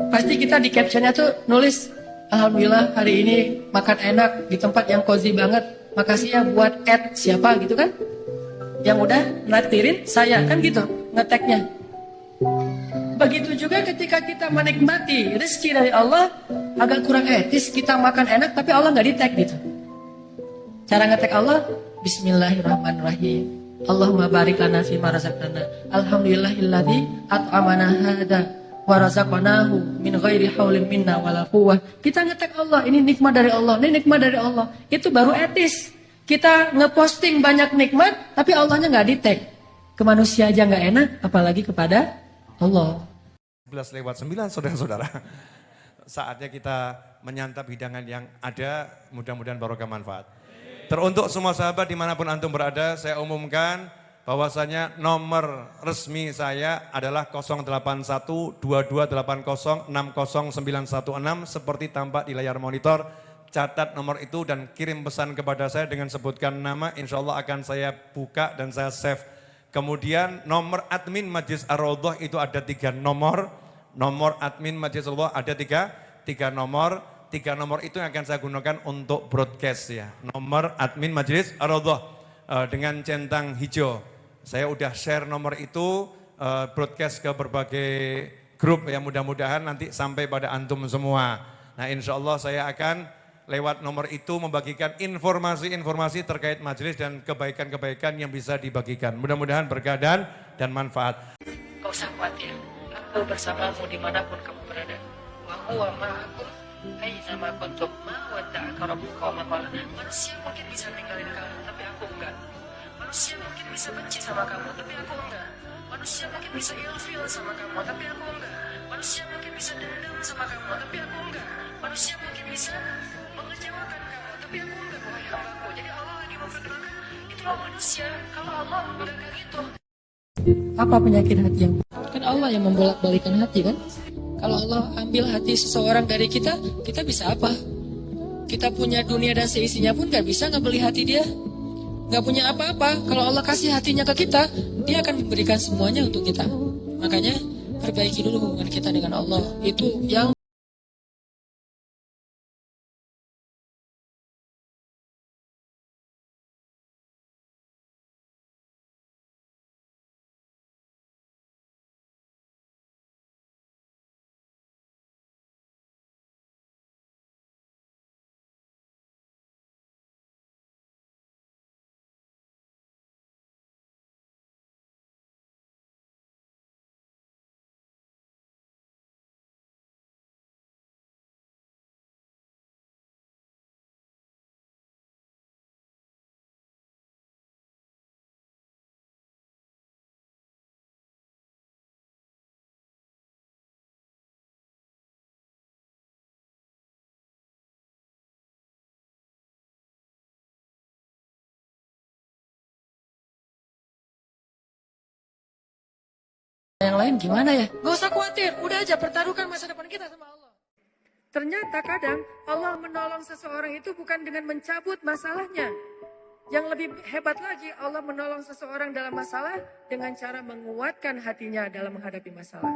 Pasti kita di captionnya tuh nulis, Alhamdulillah hari ini makan enak di tempat yang cozy banget. Makasih ya buat siapa gitu kan? Yang udah naktirin saya, kan gitu nge-tagnya. Begitu juga ketika kita menikmati rezeki dari Allah, agak kurang etis kita makan enak tapi Allah nggak di-tag gitu. Cara nge-tag Allah, Bismillahirrahmanirrahim. Allahumma barik lana fima razaqtana. Alhamdulillahilladzi at'amana hada wa razaqnahu min ghairi haulin minna wala quwwah. Kita nge-tag Allah, ini nikmat dari Allah, ini nikmat dari Allah. Itu baru etis. Kita ngeposting banyak nikmat tapi Allahnya nggak di-tag. Ke manusia aja nggak enak, apalagi kepada Allah. 11:09 saudara-saudara. Saatnya kita menyantap hidangan yang ada, mudah-mudahan barokah manfaat. Teruntuk semua sahabat dimanapun antum berada, saya umumkan bahwasanya nomor resmi saya adalah 081-2280-60916 seperti tampak di layar monitor. Catat nomor itu dan kirim pesan kepada saya dengan sebutkan nama, insya Allah akan saya buka dan saya save. Kemudian nomor admin Majlis Ar-Raudhah itu ada 3 nomor. Nomor admin Majlis Ar-Raudhah ada tiga nomor. 3 nomor itu yang akan saya gunakan untuk broadcast ya. Nomor admin Majlis Ar-Raudhah dengan centang hijau. Saya udah share nomor itu broadcast ke berbagai grup yang mudah-mudahan nanti sampai pada antum semua. Nah insya Allah saya akan lewat nomor itu membagikan informasi-informasi terkait majelis dan kebaikan-kebaikan yang bisa dibagikan. Mudah-mudahan berkah dan manfaat. Kau usah khawatir, aku bersamamu dimanapun kamu berada. Wa huwa ma'akum aina kuntum ma wadda'aka rabbuka wa ma qala. Manusia mungkin bisa ninggalin kamu, tapi aku enggak. Manusia mungkin bisa benci sama kamu, tapi aku enggak. Manusia mungkin bisa ilfil sama kamu, tapi aku enggak. Manusia mungkin bisa dendam sama kamu, tapi aku enggak. Manusia mungkin bisa mengecewakan kamu, tapi aku enggak, wahai hambaku. Jadi Allah lagi memperkenalkan, itulah manusia. Kalau Allah enggak kayak gitu. Apa penyakit hati yang? Kan Allah yang membolak-balikan hati kan? Kalau Allah ambil hati seseorang dari kita, kita bisa apa? Kita punya dunia dan seisinya pun gak bisa ngebeli hati dia. Gak punya apa-apa. Kalau Allah kasih hatinya ke kita, dia akan memberikan semuanya untuk kita. Makanya perbaiki dulu hubungan kita dengan Allah. Itu yang Yang lain gimana ya? Gak usah khawatir, udah aja pertaruhkan masa depan kita sama Allah. Ternyata kadang Allah menolong seseorang itu bukan dengan mencabut masalahnya. Yang lebih hebat lagi, Allah menolong seseorang dalam masalah dengan cara menguatkan hatinya dalam menghadapi masalah.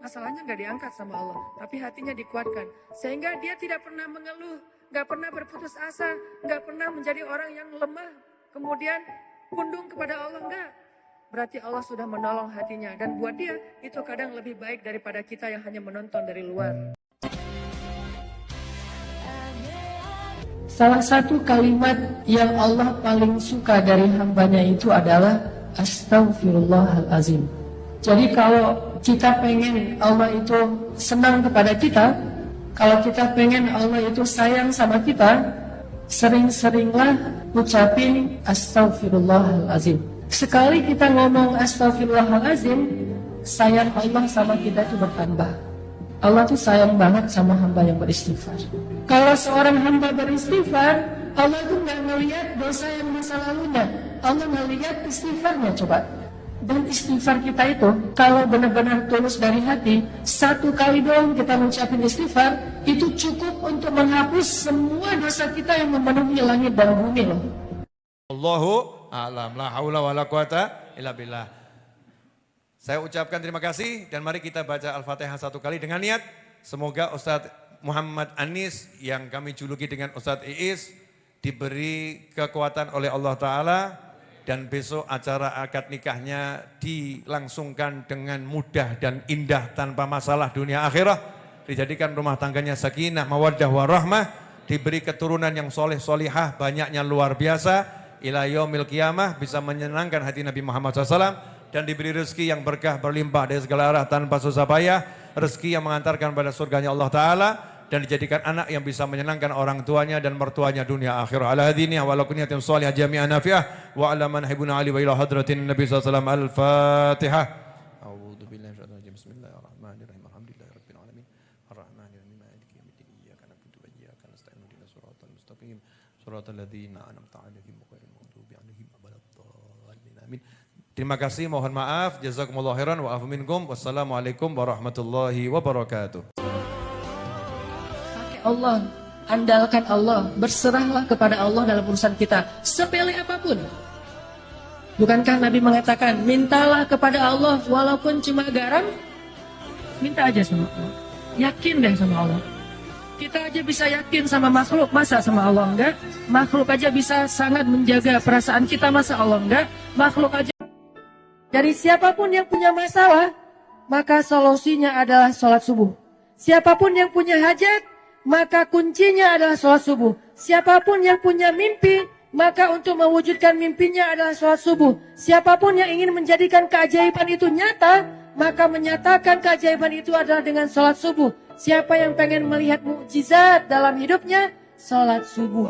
Masalahnya gak diangkat sama Allah, tapi hatinya dikuatkan. Sehingga dia tidak pernah mengeluh, gak pernah berputus asa, gak pernah menjadi orang yang lemah. Kemudian pundung kepada Allah, enggak. Berarti Allah sudah menolong hatinya. Dan buat dia, itu kadang lebih baik daripada kita yang hanya menonton dari luar. Salah satu kalimat yang Allah paling suka dari hambanya itu adalah Astaghfirullahalazim. Jadi kalau kita pengen Allah itu senang kepada kita, kalau kita pengen Allah itu sayang sama kita, sering-seringlah ucapin Astaghfirullahalazim. Sekali kita ngomong Astaghfirullahalazim, sayang Allah sama kita itu bertambah. Allah tuh sayang banget sama hamba yang beristighfar. Kalau seorang hamba beristighfar, Allah tuh gak ngelihat dosa yang masa lalunya. Allah ngelihat istighfarnya, coba. Dan istighfar kita itu, kalau benar-benar tulus dari hati, satu kali doang kita mengucapin istighfar, itu cukup untuk menghapus semua dosa kita yang memenuhi langit dan bumi loh. Allahu a'lam, la haula wala quwata illa billah. Saya ucapkan terima kasih dan mari kita baca Al-Fatihah satu kali dengan niat. Semoga Ustadz Muhammad Anis yang kami juluki dengan Ustadz Iis diberi kekuatan oleh Allah Ta'ala. Dan besok acara akad nikahnya dilangsungkan dengan mudah dan indah tanpa masalah dunia akhirah. Dijadikan rumah tangganya sakinah, mawaddah, warahmah. Diberi keturunan yang soleh solihah, banyaknya luar biasa. Ila yaumil qiyamah, bisa menyenangkan hati Nabi Muhammad SAW. Dan diberi rezeki yang berkah berlimpah dari segala arah tanpa susah payah. Rezeki yang mengantarkan pada surganya Allah Ta'ala. Dan dijadikan anak yang bisa menyenangkan orang tuanya dan mertuanya dunia akhirah. Ala hadini wa ala kunyatin salihah jami'an nafi'ah. Wa ala man hibuna ali wa ila hadratin Nabi SAW. Al-Fatihah. A'udhu billahi syaitan rajim. Bismillahirrahmanirrahim. Alhamdulillahi rabbil alamin. Ar-Rahmanirrahim. Maliki yaumiddin. Iyyaka na'budu wa iyyaka nasta'in. Ihdinas siratal mustaqim. Siratal ladzina an'amta 'alaihim ghairil maghdubi 'alaihim waladdallin. Amin. Terima kasih, mohon maaf. Jazakumullahu khairan wa afu minkum. Wassalamualaikum warahmatullahi wabarakatuh. Allah, andalkan Allah, berserahlah kepada Allah dalam urusan kita, sepele apapun. Bukankah Nabi mengatakan, mintalah kepada Allah walaupun cuma garam, minta aja sama Allah. Yakin deh sama Allah. Kita aja bisa yakin sama makhluk, masa sama Allah enggak? Makhluk aja bisa sangat menjaga perasaan kita, masa Allah enggak? Makhluk aja. Dari siapapun yang punya masalah, maka solusinya adalah sholat subuh. Siapapun yang punya hajat, maka kuncinya adalah sholat subuh. Siapapun yang punya mimpi, maka untuk mewujudkan mimpinya adalah sholat subuh. Siapapun yang ingin menjadikan keajaiban itu nyata, maka menyatakan keajaiban itu adalah dengan sholat subuh. Siapa yang pengen melihat mukjizat dalam hidupnya, sholat subuh.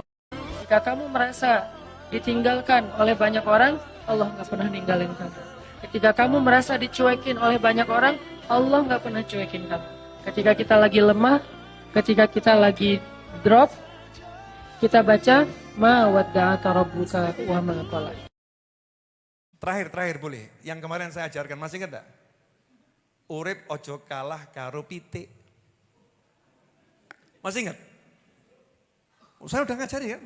Jika kamu merasa ditinggalkan oleh banyak orang, Allah gak pernah ninggalin kamu. Ketika kamu merasa dicuekin oleh banyak orang, Allah gak pernah cuekin kamu. Ketika kita lagi lemah, ketika kita lagi drop, kita baca ma wadda'aka rabbuka wa ma qala. Terakhir boleh. Yang kemarin saya ajarkan, masih ingat enggak? Urip ojo kalah karo pitik. Masih ingat? Saya udah ngajari kan?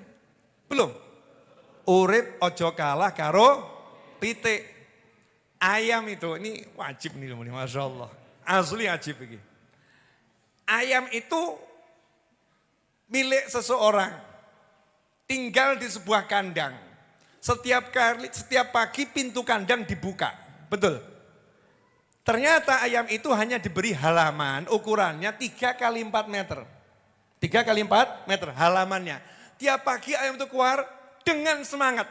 Belum? Urip ojo kalah karo pitik. Ayam itu, ini wajib nih, Masya Allah. Asli wajib ini. Ayam itu milik seseorang, tinggal di sebuah kandang. Setiap pagi pintu kandang dibuka, betul. Ternyata ayam itu hanya diberi halaman, ukurannya 3 kali 4 meter. 3 kali 4 meter halamannya. Tiap pagi ayam itu keluar dengan semangat.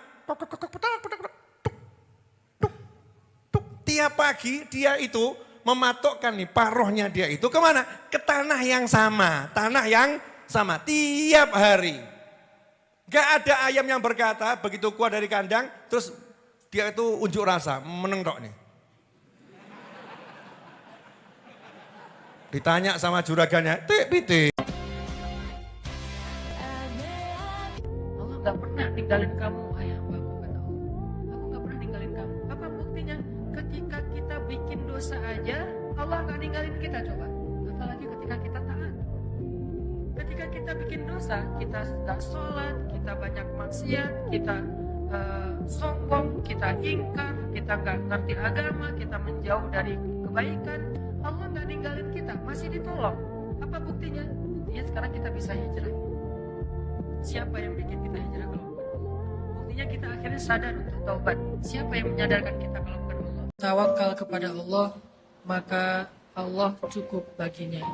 Tiap pagi dia itu mematokkan nih paruhnya dia itu kemana? Ke tanah yang sama, tiap hari. Gak ada ayam yang berkata begitu keluar dari kandang, terus dia itu unjuk rasa, menengrok nih. Ditanya sama juragannya, pitik. Allah gak pernah tinggalin kamu, ayah hamba, kata Allah. Aku gak pernah tinggalin kamu. Apa buktinya? Ketika kita bikin dosa dosa aja, Allah nggak ninggalin kita coba. Apalagi ketika kita taat. Ketika kita bikin dosa, kita nggak sholat, kita banyak maksiat, kita sombong, kita ingkar, kita nggak ngerti agama, kita menjauh dari kebaikan, Allah nggak ninggalin kita, masih ditolong. Apa buktinya? Buktinya sekarang kita bisa hijrah. Siapa yang bikin kita hijrah kalau bukan Allah? Buktinya kita akhirnya sadar untuk taubat. Siapa yang menyadarkan kita kalau bukan Allah? Tawakal kepada Allah, maka Allah cukup baginya.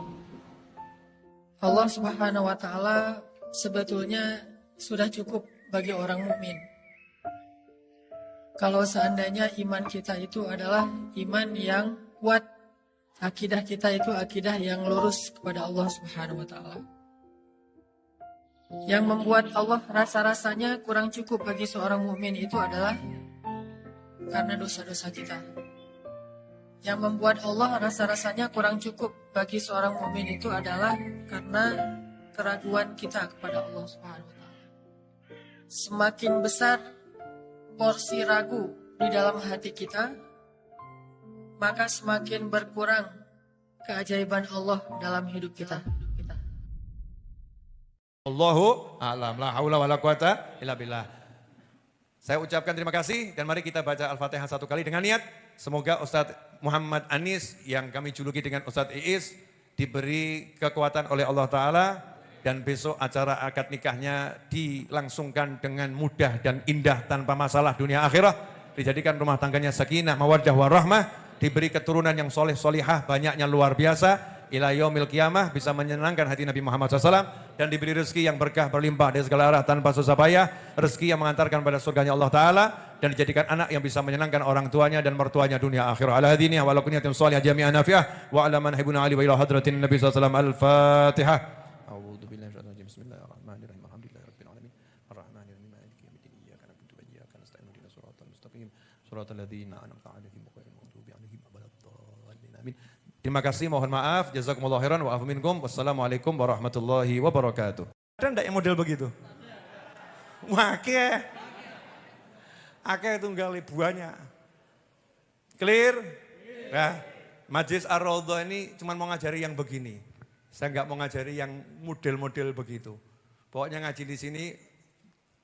Allah Subhanahu wa Ta'ala sebetulnya sudah cukup bagi orang mukmin. Kalau seandainya iman kita itu adalah iman yang kuat, akidah kita itu akidah yang lurus kepada Allah Subhanahu wa Ta'ala. Yang membuat Allah rasa-rasanya kurang cukup bagi seorang mukmin itu adalah karena dosa-dosa kita. Yang membuat Allah rasa-rasanya kurang cukup bagi seorang mukmin itu adalah karena keraguan kita kepada Allah Subhanahu wa Ta'ala. Semakin besar porsi ragu di dalam hati kita, maka semakin berkurang keajaiban Allah dalam hidup kita. Allahu a'lam, la haula wala quwata illa billah. Saya ucapkan terima kasih dan mari kita baca Al-Fatihah satu kali dengan niat. Semoga Ustadz Muhammad Anis yang kami juluki dengan Ustadz Iis diberi kekuatan oleh Allah Ta'ala dan besok acara akad nikahnya dilangsungkan dengan mudah dan indah tanpa masalah dunia akhirah. Dijadikan rumah tangganya sakinah, mawaddah, warahmah, diberi keturunan yang soleh solihah banyaknya luar biasa. Ila yaumil qiyamah bisa menyenangkan hati Nabi Muhammad SAW dan diberi rezeki yang berkah berlimpah dari segala arah tanpa susah payah, rezeki yang mengantarkan pada surganya Allah Ta'ala dan dijadikan anak yang bisa menyenangkan orang tuanya dan mertuanya dunia akhirah. Ala hadiniah wa ala kunyatim salihah jami'an nafi'ah wa ala man hibuna ali wa ila hadratin Nabi SAW. Al-Fatihah. A'udhu billahi minasyaitonir rajim. Bismillahirrahmanirrahim. Alhamdulillahirabbil alamin. Arrahmanirrahim. Maliki yaumiddin. Iyyaka na'budu wa iyyaka nasta'in. Ihdinas siratal mustaqim. Siratal ladzina an'amta 'alaihim ghairil maghdubi 'alaihim waladdallin. Amin. Terima kasih, mohon maaf, jazakumullah khairan wa afu minkum. Wassalamualaikum warahmatullahi wabarakatuh. Ada enggak yang model begitu? Wake. Akeh tunggal buahnya. Clear? Ya. Majlis Ar-Raudhah ini cuma mau ngajari yang begini. Saya enggak mau ngajari yang model-model begitu. Pokoknya ngaji di sini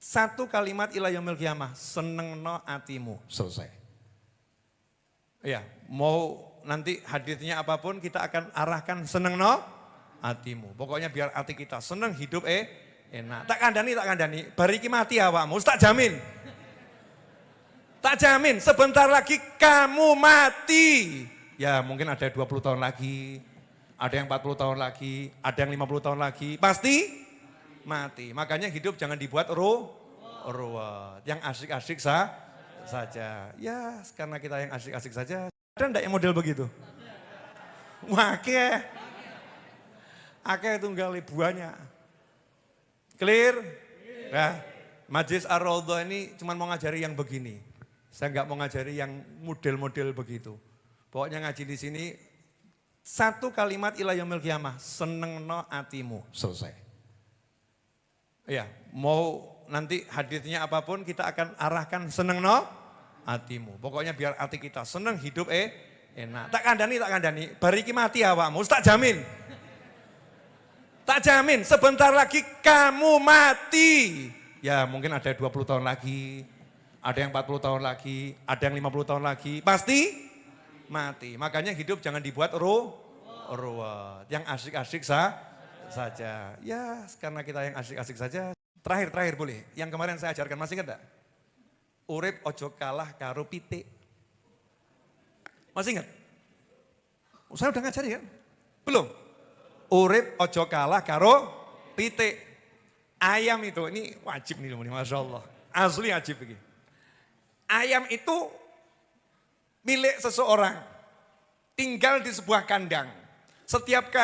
satu kalimat ila yaumil qiyamah, senengno atimu, selesai. Ya, mau nanti hadisnya apapun kita akan arahkan senengno hatimu. Pokoknya biar hati kita seneng, hidup enak. Tak kandani. Bariki mati awakmu, tak jamin. Tak jamin, sebentar lagi kamu mati. Ya mungkin ada 20 tahun lagi, ada yang 40 tahun lagi, ada yang 50 tahun lagi. Pasti mati. Makanya hidup jangan dibuat ruwet. Yang asik-asik saja. Ya karena kita yang asik-asik saja. Ada enggak yang model begitu? Wake. Akeh tunggal buahnya. Clear? Ya. Majlis Ar-Raudhah ini cuma mau ngajari yang begini. Saya enggak mau ngajari yang model-model begitu. Pokoknya ngaji di sini satu kalimat ila yaumil qiyamah, senengno atimu, selesai. Ya, mau nanti hadisnya apapun kita akan arahkan senengno hatimu. Pokoknya biar hati kita seneng, hidup enak. Tak kandani. Bariki mati awakmu, tak jamin. Tak jamin, sebentar lagi kamu mati. Ya mungkin ada 20 tahun lagi, ada yang 40 tahun lagi, ada yang 50 tahun lagi. Pasti mati. Makanya hidup jangan dibuat ruwet. Yang asik-asik saja. Ya karena kita yang asik-asik saja. Terakhir boleh. Yang kemarin saya ajarkan, masih ingat enggak? Urip ojo kalah karo pitik. Masih ingat? Saya udah ngajari kan? Belum? Urip ojo kalah karo pitik. Ayam itu, ini wajib nih Masya Allah. Asli wajib begini. Ayam itu milik seseorang. Tinggal di sebuah kandang. Setiap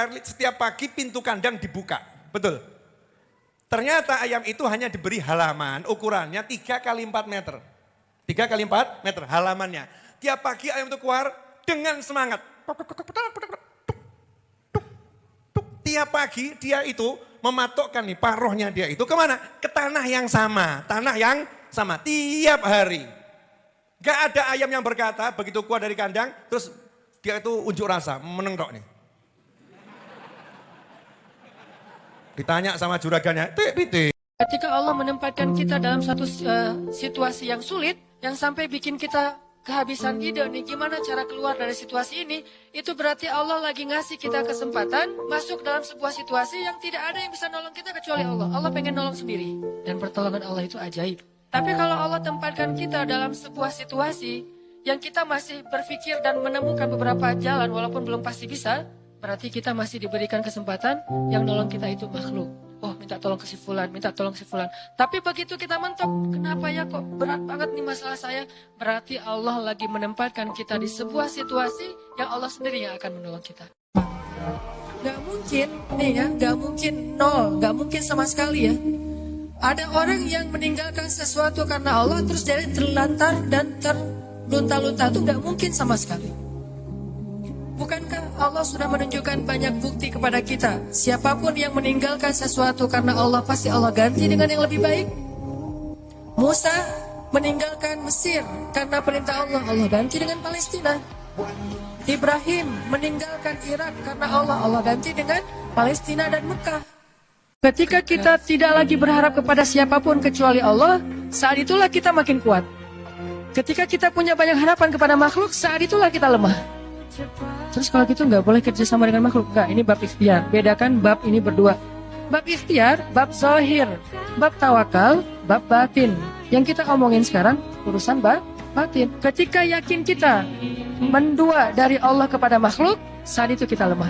pagi pintu kandang dibuka. Betul? Ternyata ayam itu hanya diberi halaman, ukurannya 3 kali 4 meter. 3 kali 4 meter halamannya. Tiap pagi ayam itu keluar dengan semangat. Tiap pagi dia itu mematokkan nih paruhnya dia itu kemana? Ke tanah yang sama. Tanah yang sama tiap hari. Gak ada ayam yang berkata begitu keluar dari kandang terus Dia itu unjuk rasa, meneng tok nih. Ditanya sama juragannya, piti. Ketika Allah menempatkan kita dalam satu situasi yang sulit, yang sampai bikin kita kehabisan ide nih gimana cara keluar dari situasi ini, itu berarti Allah lagi ngasih kita kesempatan masuk dalam sebuah situasi yang tidak ada yang bisa nolong kita kecuali Allah. Allah pengen nolong sendiri dan pertolongan Allah itu ajaib. Tapi kalau Allah tempatkan kita dalam sebuah situasi yang kita masih berpikir dan menemukan beberapa jalan walaupun belum pasti bisa, berarti kita masih diberikan kesempatan yang nolong kita itu makhluk. Oh, minta tolong ke si fulan, minta tolong si fulan. Tapi begitu kita mentok, kenapa ya kok berat banget nih masalah saya? Berarti Allah lagi menempatkan kita di sebuah situasi yang Allah sendiri yang akan menolong kita. Gak mungkin, nih ya, gak mungkin nol, gak mungkin sama sekali ya. Ada orang yang meninggalkan sesuatu karena Allah terus jadi terlantar dan terlunta-lunta, itu gak mungkin sama sekali. Bukankah Allah sudah menunjukkan banyak bukti kepada kita? Siapapun yang meninggalkan sesuatu karena Allah, pasti Allah ganti dengan yang lebih baik. Musa meninggalkan Mesir karena perintah Allah, Allah ganti dengan Palestina. Ibrahim meninggalkan Irak karena Allah, Allah ganti dengan Palestina dan Mekah. Ketika kita tidak lagi berharap kepada siapapun kecuali Allah, saat itulah kita makin kuat. Ketika kita punya banyak harapan kepada makhluk, saat itulah kita lemah. Terus kalau gitu nggak boleh kerja sama dengan makhluk. Enggak, ini bab ikhtiar. Bedakan bab ini berdua. Bab ikhtiar, bab zahir, bab tawakal, bab batin. Yang kita omongin sekarang urusan bab batin. Ketika yakin kita mendua dari Allah kepada makhluk, saat itu kita lemah.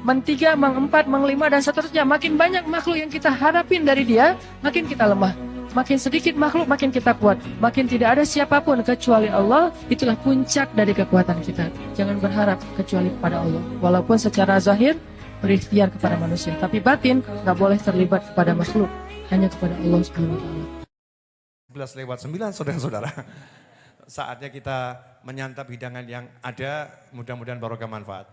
Mentiga, mengempat, menglima dan seterusnya. Makin banyak makhluk yang kita harapin dari dia, makin kita lemah. Makin sedikit makhluk, makin kita kuat. Makin tidak ada siapapun kecuali Allah, itulah puncak dari kekuatan kita. Jangan berharap kecuali kepada Allah. Walaupun secara zahir berikhtiar kepada manusia, tapi batin nggak boleh terlibat kepada makhluk, hanya kepada Allah Subhanahu wa taala. 11:09 saudara-saudara. Saatnya kita menyantap hidangan yang ada, mudah-mudahan barokah manfaat.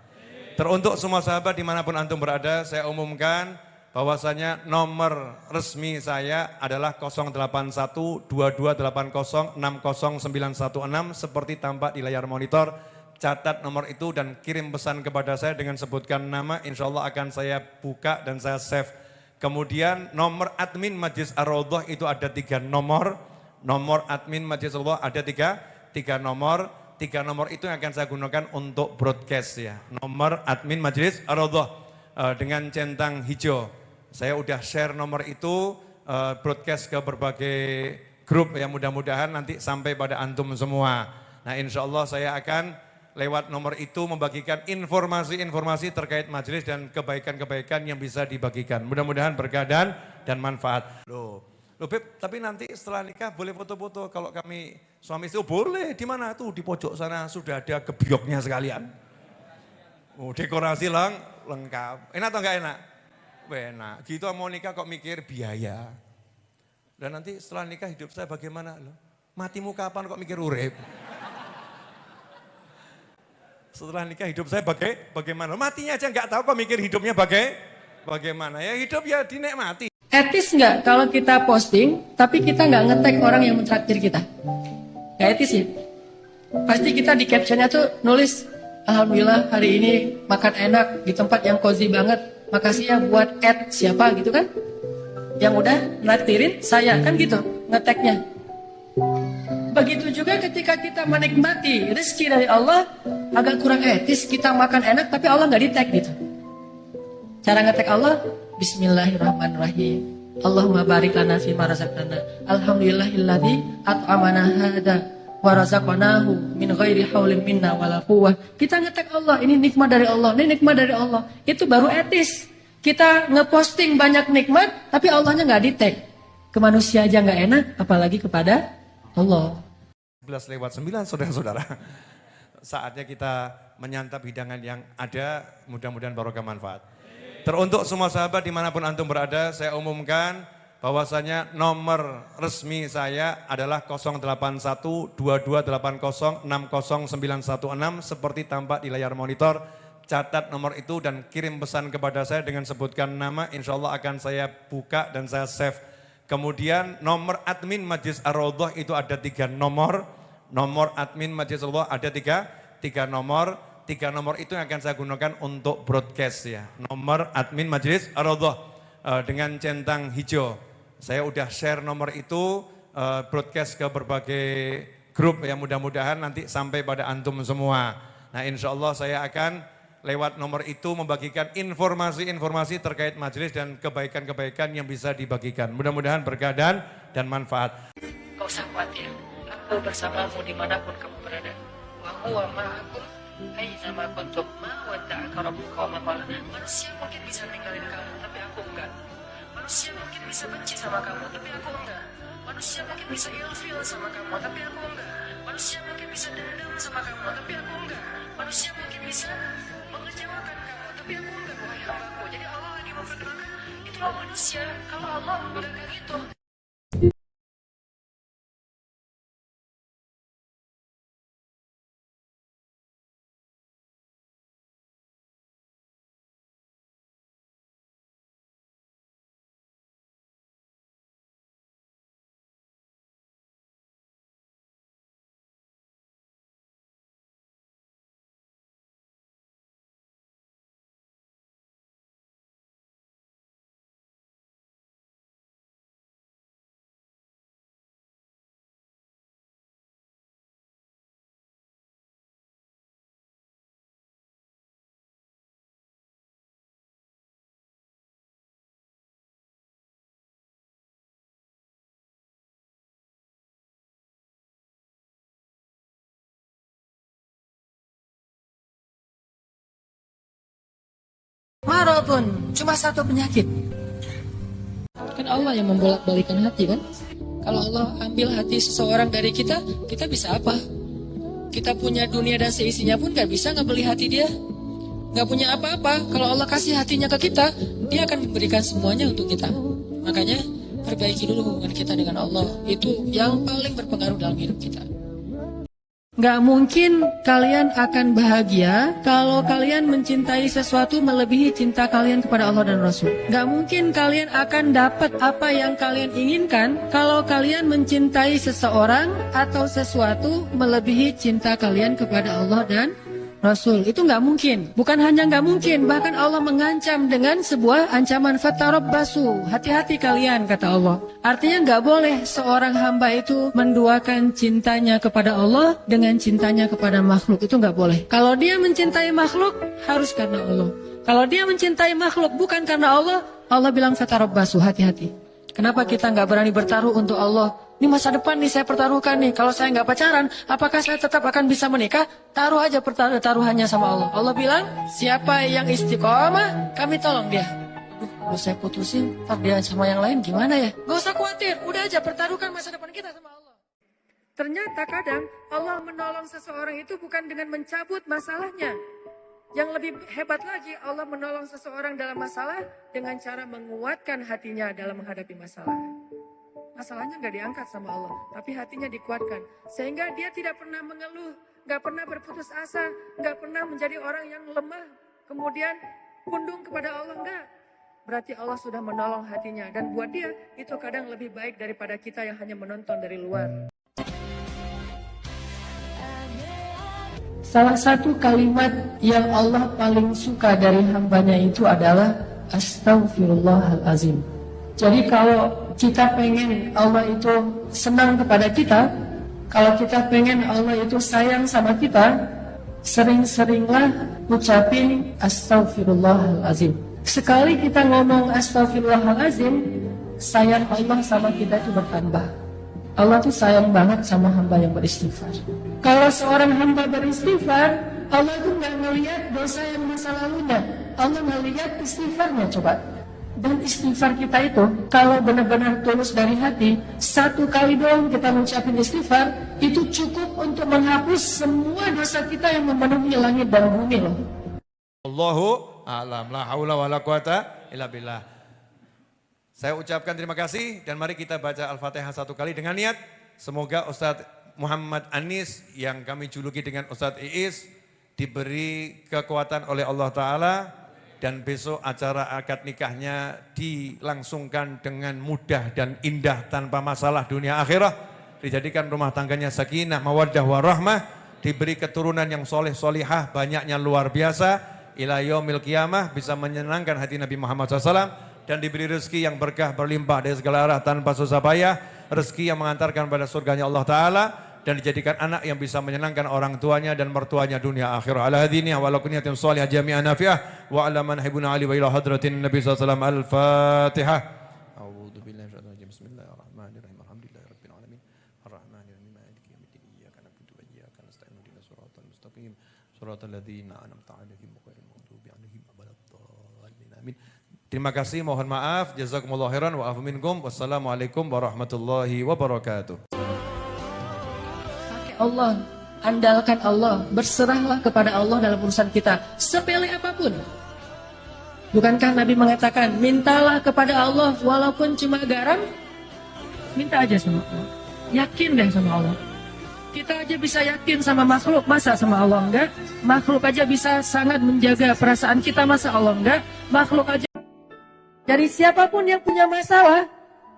Teruntuk semua sahabat dimanapun antum berada, saya umumkan bahwasanya nomor resmi saya adalah 081-2280-60916 seperti tampak di layar monitor. Catat nomor itu dan kirim pesan kepada saya dengan sebutkan nama, insya Allah akan saya buka dan saya save. Kemudian nomor admin Majlis Ar-Raudhah itu ada 3 nomor. Nomor admin Majlis Ar-Raudhah ada 3 nomor. 3 nomor itu yang akan saya gunakan untuk broadcast ya. Nomor admin Majlis Ar-Raudhah dengan centang hijau. Saya udah share nomor itu broadcast ke berbagai grup ya, mudah-mudahan nanti sampai pada antum semua. Nah insya Allah saya akan lewat nomor itu membagikan informasi-informasi terkait majelis dan kebaikan-kebaikan yang bisa dibagikan. Mudah-mudahan berkah dan manfaat. Loh Beb, tapi nanti setelah nikah boleh foto-foto. Kalau kami suami istri boleh, di mana tuh? Di pojok sana sudah ada gebyoknya sekalian. Oh, dekorasi lengkap. Enak atau enggak enak? Enak. Gitu mau nikah kok mikir biaya. Dan nanti setelah nikah hidup saya bagaimana? Loh, matimu kapan kok mikir urip? Setelah nikah hidup saya bagaimana? Matinya aja nggak tahu kok mikir hidupnya bagaimana. Ya hidup ya dinikmati. Etis nggak kalau kita posting, tapi kita nggak nge-tag orang yang mentraktir kita? Nggak etis ya? Pasti kita di captionnya tuh nulis, Alhamdulillah hari ini makan enak di tempat yang cozy banget. Makasih ya buat siapa gitu kan. Yang udah naktirin saya kan gitu nge-tagnya. Begitu juga ketika kita menikmati rezeki dari Allah, agak kurang etis kita makan enak tapi Allah nggak di-tag gitu. Cara nge-tag Allah, Bismillahirrahmanirrahim. Allahumma barik lana fima razaqtana. Alhamdulillahilladzi at'amana hada wa razaqnahu min ghairi haulin minna wala quwwah. Kita nge-tag Allah, ini nikmat dari Allah, ini nikmat dari Allah. Itu baru etis. Kita ngeposting banyak nikmat tapi Allahnya nggak di-tag. Ke manusia aja nggak enak, apalagi kepada Allah. 11:09 saudara-saudara. Saatnya kita menyantap hidangan yang ada, mudah-mudahan barokah manfaat. Teruntuk semua sahabat dimanapun antum berada, saya umumkan bahwasanya nomor resmi saya adalah 081-2280-60916 seperti tampak di layar monitor. Catat nomor itu dan kirim pesan kepada saya dengan sebutkan nama, insya Allah akan saya buka dan saya save. Kemudian nomor admin Majlis Ar-Raudhah itu ada 3 nomor. Nomor admin Majlis Ar-Raudhah ada 3 nomor. 3 3 nomor itu yang akan saya gunakan untuk broadcast ya. Nomor admin Majelis Ar-Raudhah dengan centang hijau. Saya udah share nomor itu broadcast ke berbagai grup ya, mudah-mudahan nanti sampai pada antum semua. Nah insya Allah saya akan lewat nomor itu membagikan informasi-informasi terkait majelis dan kebaikan-kebaikan yang bisa dibagikan. Mudah-mudahan berkah dan manfaat. Kau usah khawatir, aku bersamamu dimanapun kamu berada. Wa huwa ma'akum aina kuntum ma wadda'aka rabbuka wa ma qala. Manusia mungkin bisa ninggalin kamu, tapi aku enggak. Manusia mungkin bisa benci sama kamu, tapi aku enggak. Manusia mungkin bisa ilfil sama kamu, tapi aku enggak. Manusia mungkin bisa dendam sama kamu, tapi aku enggak. Manusia mungkin bisa mengecewakan kamu, tapi aku enggak, wahai hambaku. Jadi Allah lagi memperkenalkan, itulah manusia. Kalau Allah udah kayak gitu. Maradun, cuma satu penyakit. Kan Allah yang membolak-balikan hati kan? Kalau Allah ambil hati seseorang dari kita, kita bisa apa? Kita punya dunia dan seisinya pun gak bisa ngebeli hati dia. Gak punya apa-apa. Kalau Allah kasih hatinya ke kita, dia akan memberikan semuanya untuk kita. Makanya perbaiki dulu hubungan kita dengan Allah. Itu yang paling berpengaruh dalam hidup kita. Gak mungkin kalian akan bahagia kalau kalian mencintai sesuatu melebihi cinta kalian kepada Allah dan Rasul. Gak mungkin kalian akan dapat apa yang kalian inginkan kalau kalian mencintai seseorang atau sesuatu melebihi cinta kalian kepada Allah dan Rasul. Itu gak mungkin. Bukan hanya gak mungkin, bahkan Allah mengancam dengan sebuah ancaman fatarabbasu. Hati-hati kalian, kata Allah. Artinya gak boleh seorang hamba itu menduakan cintanya kepada Allah dengan cintanya kepada makhluk. Itu gak boleh. Kalau dia mencintai makhluk, harus karena Allah. Kalau dia mencintai makhluk bukan karena Allah, Allah bilang fatarabbasu, hati-hati. Kenapa kita gak berani bertaruh untuk Allah? Ini masa depan nih saya pertaruhkan nih. Kalau saya nggak pacaran, apakah saya tetap akan bisa menikah? Taruh aja taruhannya sama Allah. Allah bilang, siapa yang istiqomah, kami tolong dia. Kalau saya putusin, ntar dia sama yang lain gimana ya? Gak usah khawatir, udah aja pertaruhkan masa depan kita sama Allah. Ternyata kadang Allah menolong seseorang itu bukan dengan mencabut masalahnya. Yang lebih hebat lagi, Allah menolong seseorang dalam masalah dengan cara menguatkan hatinya dalam menghadapi masalah. Masalahnya nggak diangkat sama Allah, tapi hatinya dikuatkan. Sehingga dia tidak pernah mengeluh, nggak pernah berputus asa, nggak pernah menjadi orang yang lemah, kemudian pundung kepada Allah, enggak. Berarti Allah sudah menolong hatinya, dan buat dia itu kadang lebih baik daripada kita yang hanya menonton dari luar. Salah satu kalimat yang Allah paling suka dari hambanya itu adalah Astaghfirullahalazim. Jadi kalau kita pengen Allah itu senang kepada kita, kalau kita pengen Allah itu sayang sama kita, sering-seringlah ucapin Astaghfirullahalazim. Sekali kita ngomong Astaghfirullahalazim, sayang Allah sama kita itu bertambah. Allah tuh sayang banget sama hamba yang beristighfar. Kalau seorang hamba beristighfar, Allah tuh gak ngelihat dosa yang masa lalunya, Allah ngelihat istighfarnya. Coba. Dan istighfar kita itu, kalau benar-benar tulus dari hati, satu kali doang kita mengucapin istighfar, itu cukup untuk menghapus semua dosa kita yang memenuhi langit dan bumi loh. Allahu a'lam, la haula wa la quwata illa billah. Saya ucapkan terima kasih dan mari kita baca Al-Fatihah satu kali dengan niat. Semoga Ustadz Muhammad Anis yang kami juluki dengan Ustadz Iis diberi kekuatan oleh Allah Ta'ala. Dan besok acara akad nikahnya dilangsungkan dengan mudah dan indah tanpa masalah dunia akhirat. Dijadikan rumah tangganya sakinah, mawaddah, warahmah. diberi keturunan yang soleh solihah, banyaknya luar biasa, ila yaumil qiyamah, bisa menyenangkan hati Nabi Muhammad SAW, dan diberi rezeki yang berkah berlimpah dari segala arah tanpa susah payah, rezeki yang mengantarkan pada surganya Allah Ta'ala, dan dijadikan anak yang bisa menyenangkan orang tuanya dan mertuanya dunia akhirah. Ala hadini wa ala kunyatin salihah jami'an nafi'ah wa ala man hibuna ali wa ila hadratin Nabi SAW. Al-Fatihah. A'udhu billahi syaitanir rajim. Bismillahirrahmanirrahim. Alhamdulillahi rabbil alamin. Ar-Rahmanirrahim. Maliki yaumiddin. Iyyaka na'budu wa iyyaka nasta'in. Ihdinas siratal mustaqim. Siratal ladzina an'amta 'alaihim ghairil maghdubi 'alaihim waladdallin. Amin. Terima kasih, mohon maaf. Jazakumullahu khairan wa afu minkum. Wassalamualaikum warahmatullahi wabarakatuh. Allah, andalkan Allah, berserahlah kepada Allah dalam urusan kita, sepele apapun. Bukankah Nabi mengatakan, mintalah kepada Allah walaupun cuma garam, minta aja sama Allah. Yakin deh sama Allah. Kita aja bisa yakin sama makhluk, masa sama Allah enggak? Makhluk aja bisa sangat menjaga perasaan kita, masa Allah enggak? Makhluk aja. Dari siapapun yang punya masalah,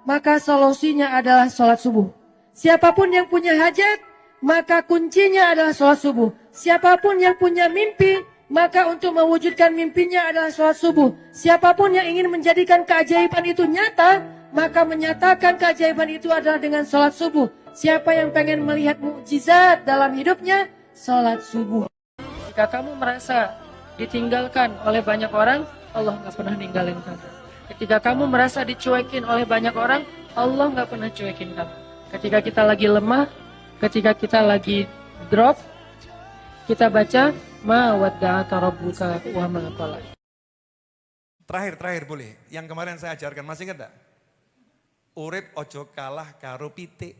maka solusinya adalah sholat subuh. Siapapun yang punya hajat, maka kuncinya adalah sholat subuh. Siapapun yang punya mimpi, maka untuk mewujudkan mimpinya adalah sholat subuh. Siapapun yang ingin menjadikan keajaiban itu nyata, maka menyatakan keajaiban itu adalah dengan sholat subuh. Siapa yang pengen melihat mukjizat dalam hidupnya, sholat subuh. Jika kamu merasa ditinggalkan oleh banyak orang, Allah gak pernah ninggalin kamu. Ketika kamu merasa dicuekin oleh banyak orang, Allah gak pernah cuekin kamu. Ketika kita lagi lemah, ketika kita lagi drop, kita baca ma wadda'aka rabbuka wa ma qala. Terakhir boleh. Yang kemarin saya ajarkan, masih ingat enggak? Urip ojo kalah karo pitik.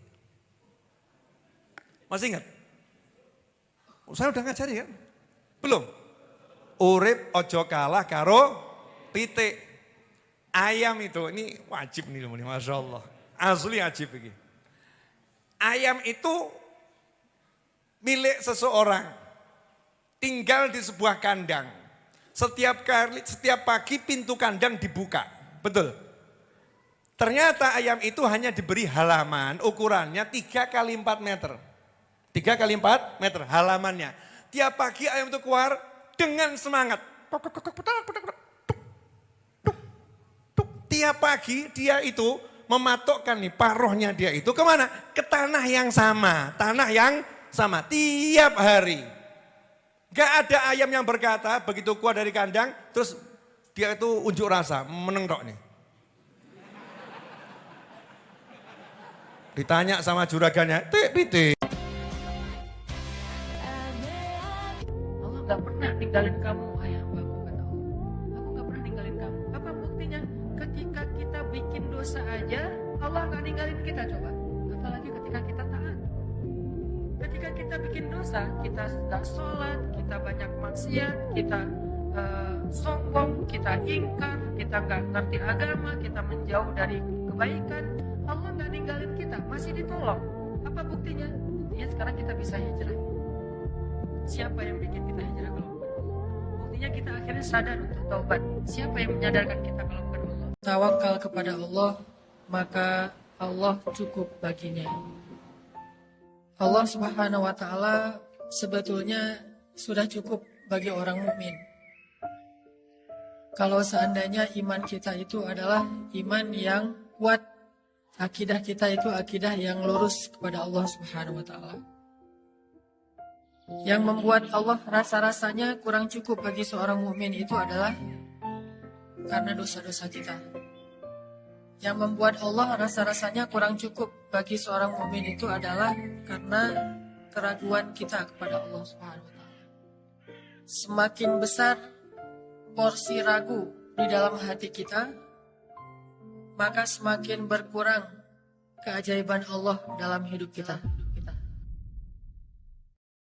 Masih ingat? Saya udah ngajari kan? Belum? Urip ojo kalah karo pitik. Ayam itu, ini wajib nih, Masya Allah. Asli wajib ini. Ayam itu milik seseorang, tinggal di sebuah kandang. Setiap pagi pintu kandang dibuka, betul. Ternyata ayam itu hanya diberi halaman, ukurannya 3 kali 4 meter. 3 kali 4 meter halamannya. Tiap pagi ayam itu keluar dengan semangat. Tiap pagi dia itu mematokkan nih paruhnya dia itu kemana? Ke tanah yang sama, tiap hari. Gak ada ayam yang berkata begitu keluar dari kandang, terus dia itu unjuk rasa, menengok nih. Ditanya sama juragannya, pite. Allah gak pernah tinggalin kamu, hai hambaku, kata Allah. Aku gak pernah ninggalin kamu. Apa buktinya? Ketika kita bikin dosa aja, Allah gak ninggalin kita, coba. Apalagi ketika kita taat. Ketika kita bikin dosa, kita gak sholat, kita banyak maksiat, kita sombong, kita ingkar, kita gak ngerti agama, kita menjauh dari kebaikan. Allah gak ninggalin kita, masih ditolong. Apa buktinya? Buktinya sekarang kita bisa hijrah. Siapa yang bikin kita hijrah kalau bukan Allah? Buktinya kita akhirnya sadar untuk taubat. Siapa yang menyadarkan kita kalau bukan Allah? Tawakal kepada Allah, maka Allah cukup baginya. Allah Subhanahu wa taala sebetulnya sudah cukup bagi orang mukmin. Kalau seandainya iman kita itu adalah iman yang kuat, akidah kita itu akidah yang lurus kepada Allah Subhanahu wa taala. Yang membuat Allah rasa-rasanya kurang cukup bagi seorang mukmin itu adalah karena dosa-dosa kita. Yang membuat Allah rasa-rasanya kurang cukup bagi seorang mukmin itu adalah karena keraguan kita kepada Allah Subhanahu wa taala. Semakin besar porsi ragu di dalam hati kita, maka semakin berkurang keajaiban Allah dalam hidup kita.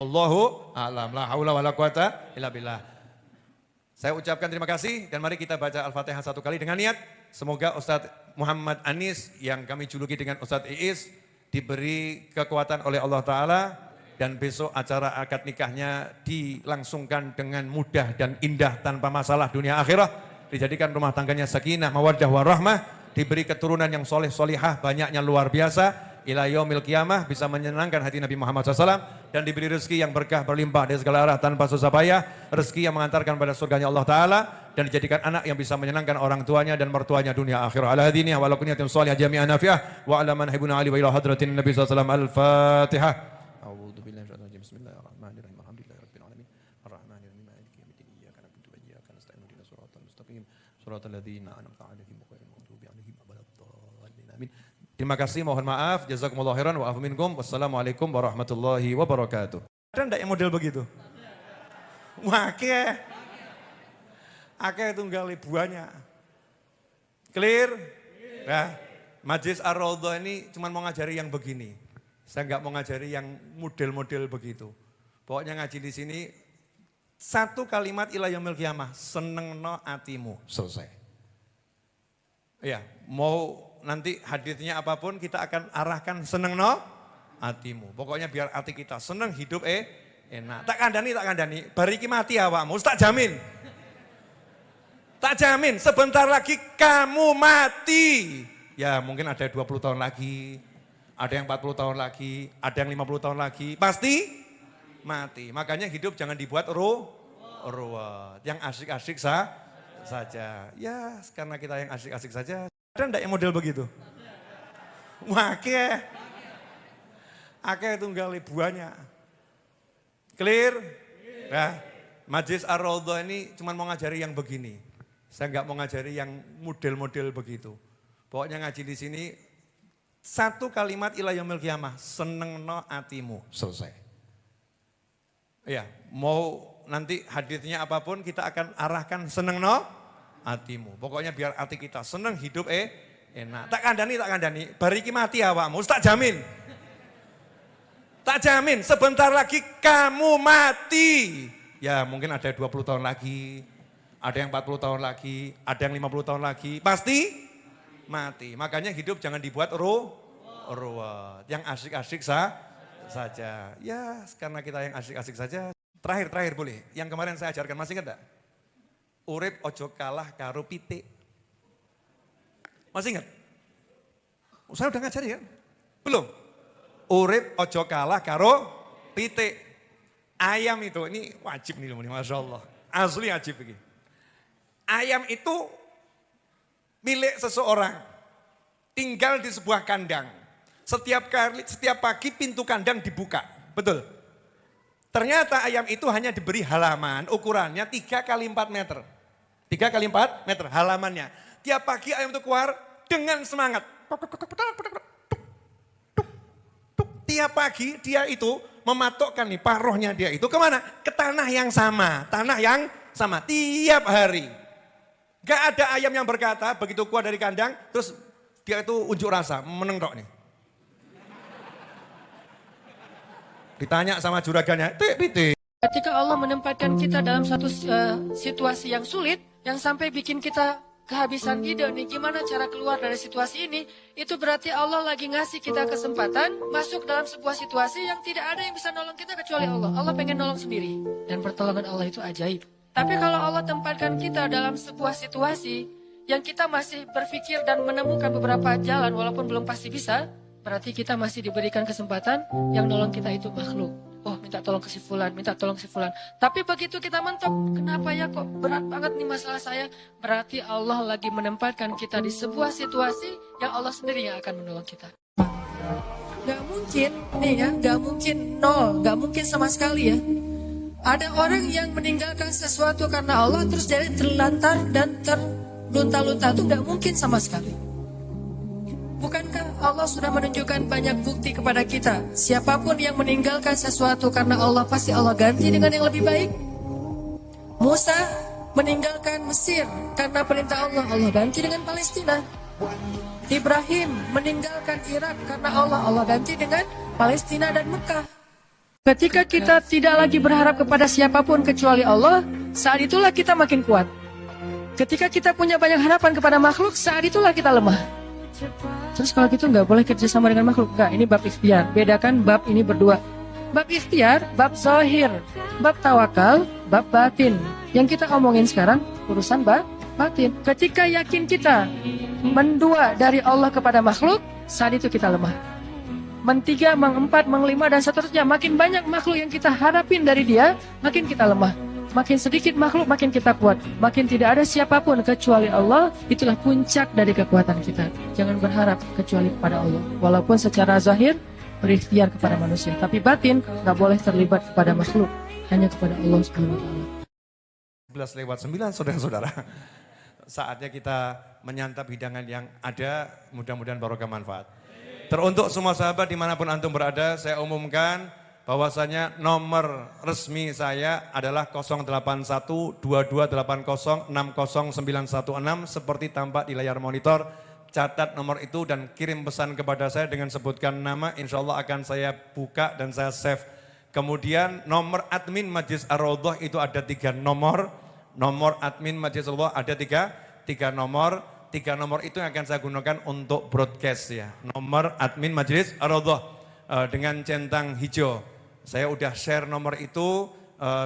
Allahu a'lam, la haula wala quwata illa billah. Saya ucapkan terima kasih dan mari kita baca Al-Fatihah satu kali dengan niat. Semoga Ustadz Muhammad Anis yang kami juluki dengan Ustadz Iis diberi kekuatan oleh Allah Ta'ala dan besok acara akad nikahnya dilangsungkan dengan mudah dan indah tanpa masalah dunia akhirat. Dijadikan rumah tangganya sakinah, mawaddah warahmah, diberi keturunan yang soleh solihah, banyaknya luar biasa. ila yaumil qiyamah, bisa menyenangkan hati Nabi Muhammad SAW, dan diberi rezeki yang berkah berlimpah dari segala arah tanpa susah payah, rezeki yang mengantarkan pada surganya Allah Ta'ala, dan dijadikan anak yang bisa menyenangkan orang tuanya dan mertuanya dunia akhirah. Ala hadiniha wa ala kunyatim salihah jami'an nafi'ah wa ala man hibuna ali wa ila hadratin Nabi SAW. Al-Fatihah. A'udzu billahi minasyaitonir rajim. Bismillahirrahmanirrahim. Alhamdulillahirabbil alamin. Arrahmanirrahim. Maliki yaumiddin. Iyyaka na'budu wa iyyaka nasta'in. Ihdinas siratal mustaqim. Siratal ladzina an'amta 'alaihim ghairil maghdubi 'alaihim waladdallin. Amin. Terima kasih, mohon maaf. Jazakumullahu khairan wa afu minkum. Wassalamualaikum warahmatullahi wabarakatuh. Ada enggak yang model begitu? Wake. Akeh tunggal ibuannya. Clear? Nah, Majelis Ar-Raudhah ini cuma mau ngajari yang begini. Saya enggak mau ngajari yang model-model begitu. Pokoknya ngaji di sini satu kalimat ila yaumil qiyamah, senengno atimu, selesai. Ya, mau nanti haditsnya apapun kita akan arahkan senengno atimu. Pokoknya biar hati kita seneng, hidup enak. Tak kandani, bariki mati awakmu, tak jamin. Tak jamin, sebentar lagi kamu mati. Ya mungkin ada 20 tahun lagi, ada yang 40 tahun lagi, ada yang 50 tahun lagi. Pasti mati. Makanya hidup jangan dibuat ruwet. Yang asik-asik saja. Ya karena kita yang asik-asik saja. Ada enggak yang model begitu? Wake. Akeh tunggal ibuannya. Clear? Nah, Majelis Ar-Raudhah ini cuma mau ngajari yang begini. Saya enggak mau ngajari yang model-model begitu. Pokoknya ngaji di sini satu kalimat ila yaumil qiyamah, senengno atimu, selesai. Ya, mau nanti haditsnya apapun kita akan arahkan senengno atimu. Pokoknya biar hati kita seneng, hidup enak. Tak kandani, bariki mati awakmu, tak jamin. Tak jamin, sebentar lagi kamu mati. Ya mungkin ada 20 tahun lagi, ada yang 40 tahun lagi, ada yang 50 tahun lagi, pasti mati. Makanya hidup jangan dibuat ruwet. Yang asik-asik saja. Ya karena kita yang asik-asik saja. Terakhir boleh, yang kemarin saya ajarkan, masih ingat enggak? Urip ojo kalah karo pitik. Masih ingat? Saya udah ngajari kan? Belum? Urip ojo kalah karo pitik. Ayam itu, ini wajib nih Masya Allah. Asli wajib begini. Ayam itu milik seseorang. Tinggal di sebuah kandang. Setiap pagi pintu kandang dibuka. Betul? Ternyata ayam itu hanya diberi halaman, ukurannya 3 kali 4 meter. 3 kali 4 meter halamannya. Tiap pagi ayam itu keluar dengan semangat. Tiap pagi dia itu mematokkan nih paruhnya dia itu kemana? Ke tanah yang sama. Tanah yang sama tiap hari. Gak ada ayam yang berkata begitu keluar dari kandang terus dia itu unjuk rasa, menengrok nih. Ditanya sama juragannya, pitik. Ketika Allah menempatkan kita dalam satu situasi yang sulit, yang sampai bikin kita kehabisan ide nih gimana cara keluar dari situasi ini, itu berarti Allah lagi ngasih kita kesempatan masuk dalam sebuah situasi yang tidak ada yang bisa nolong kita kecuali Allah. Allah pengen nolong sendiri dan pertolongan Allah itu ajaib. Tapi kalau Allah tempatkan kita dalam sebuah situasi yang kita masih berpikir dan menemukan beberapa jalan walaupun belum pasti bisa, berarti kita masih diberikan kesempatan yang nolong kita itu makhluk. Oh minta tolong ke si fulan, minta tolong si fulan. Tapi begitu kita mentok, kenapa ya kok berat banget nih masalah saya? Berarti Allah lagi menempatkan kita di sebuah situasi yang Allah sendiri yang akan menolong kita. Gak mungkin nih ya, gak mungkin nol, gak mungkin sama sekali ya. Ada orang yang meninggalkan sesuatu karena Allah terus jadi terlantar dan terlunta-lunta, itu gak mungkin sama sekali. Bukankah Allah sudah menunjukkan banyak bukti kepada kita? Siapapun yang meninggalkan sesuatu karena Allah, pasti Allah ganti dengan yang lebih baik. Musa meninggalkan Mesir karena perintah Allah, Allah ganti dengan Palestina. Ibrahim meninggalkan Irak karena Allah ganti dengan Palestina dan Mekah. Ketika kita tidak lagi berharap kepada siapapun kecuali Allah, saat itulah kita makin kuat. Ketika kita punya banyak harapan kepada makhluk, saat itulah kita lemah. Terus kalau gitu nggak boleh kerja sama dengan makhluk. Enggak, ini bab ikhtiar. Bedakan bab ini berdua. Bab ikhtiar, bab zahir, bab tawakal, bab batin. Yang kita omongin sekarang urusan batin. Ketika yakin kita mendua dari Allah kepada makhluk, saat itu kita lemah. men-3, meng-4, meng-5, dan seterusnya. Makin banyak makhluk yang kita harapin dari dia, makin kita lemah. Makin sedikit makhluk, makin kita kuat. Makin tidak ada siapapun kecuali Allah, itulah puncak dari kekuatan kita. Jangan berharap kecuali kepada Allah. Walaupun secara zahir berikhtiar kepada manusia, tapi batin nggak boleh terlibat kepada makhluk, hanya kepada Allah Subhanahu wa taala. 11:09 saudara-saudara. Saatnya kita menyantap hidangan yang ada, mudah-mudahan barokah manfaat. Teruntuk semua sahabat dimanapun antum berada, saya umumkan bahwasanya nomor resmi saya adalah 081-2280-60916 seperti tampak di layar monitor. Catat nomor itu dan kirim pesan kepada saya dengan sebutkan nama, insya Allah akan saya buka dan saya save. Kemudian nomor admin Majlis Ar-Raudhah itu ada 3 nomor. Nomor admin Majlis Ar-Raudhah ada 3 nomor. 3 nomor itu yang akan saya gunakan untuk broadcast ya. Nomor admin Majlis Ar-Raudhah dengan centang hijau. Saya udah share nomor itu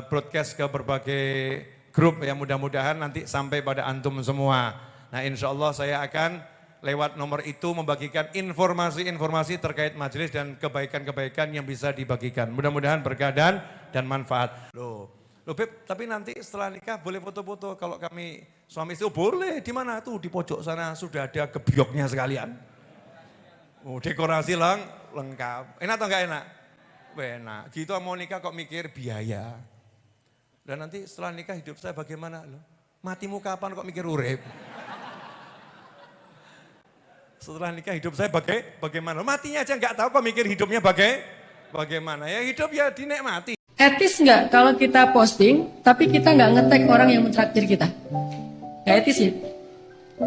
broadcast ke berbagai grup ya, mudah-mudahan nanti sampai pada antum semua. Nah insya Allah saya akan lewat nomor itu membagikan informasi-informasi terkait majelis dan kebaikan-kebaikan yang bisa dibagikan. Mudah-mudahan berkah dan manfaat. Loh Beb, tapi nanti setelah nikah boleh foto-foto. Kalau kami suami istri, boleh. Di mana tuh? Di pojok sana sudah ada gebyoknya sekalian. Oh, dekorasi lengkap. Enak atau enggak enak? Enak. Gitu mau nikah kok mikir biaya. Dan nanti setelah nikah hidup saya bagaimana? Loh, matimu kapan kok mikir urip? Setelah nikah hidup saya bagaimana? Matinya aja nggak tahu kok mikir hidupnya bagaimana. Ya hidup ya dinikmati. Etis nggak kalau kita posting, tapi kita nggak nge-tag orang yang mentraktir kita? Nggak etis ya?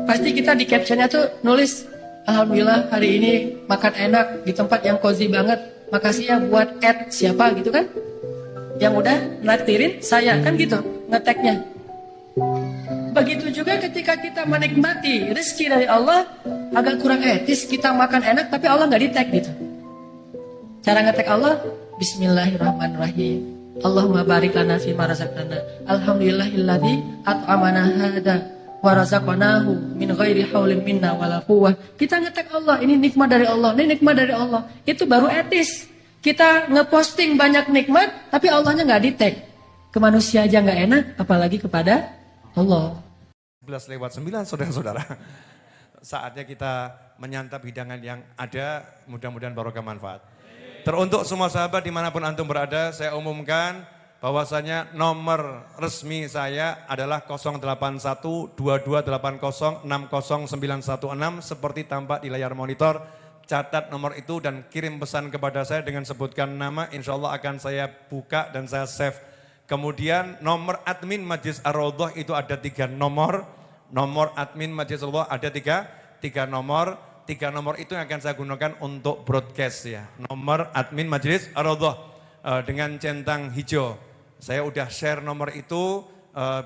Pasti kita di captionnya tuh nulis, Alhamdulillah hari ini makan enak di tempat yang cozy banget. Makasih ya buat siapa gitu kan? Yang udah naktirin saya kan gitu nge-tagnya. Begitu juga ketika kita menikmati rezeki dari Allah, agak kurang etis kita makan enak tapi Allah nggak di-tag gitu. Cara nge-tag Allah, Bismillahirrahmanirrahim. Allahumma barik lana fima razaqtana. Alhamdulillahilladzi at'amana hada wa razaqnahu min ghairi haulin minna wala quwwah. Kita nge-tag Allah, ini nikmat dari Allah, ini nikmat dari Allah. Itu baru etis. Kita ngeposting banyak nikmat tapi Allahnya nggak di-tag. Ke manusia aja nggak enak, apalagi kepada Allah. 11:09 saudara-saudara. Saatnya kita menyantap hidangan yang ada, mudah-mudahan barokah manfaat. Teruntuk semua sahabat dimanapun antum berada, saya umumkan bahwasanya nomor resmi saya adalah 081-2280-60916 seperti tampak di layar monitor. Catat nomor itu dan kirim pesan kepada saya dengan sebutkan nama, insya Allah akan saya buka dan saya save. Kemudian nomor admin Majlis Ar-Raudhah itu ada 3 nomor. Nomor admin Majlis Ar-Raudhah ada 3 nomor. 3 nomor itu yang akan saya gunakan untuk broadcast ya. Nomor admin Majlis Ar-Raudhah dengan centang hijau. Saya udah share nomor itu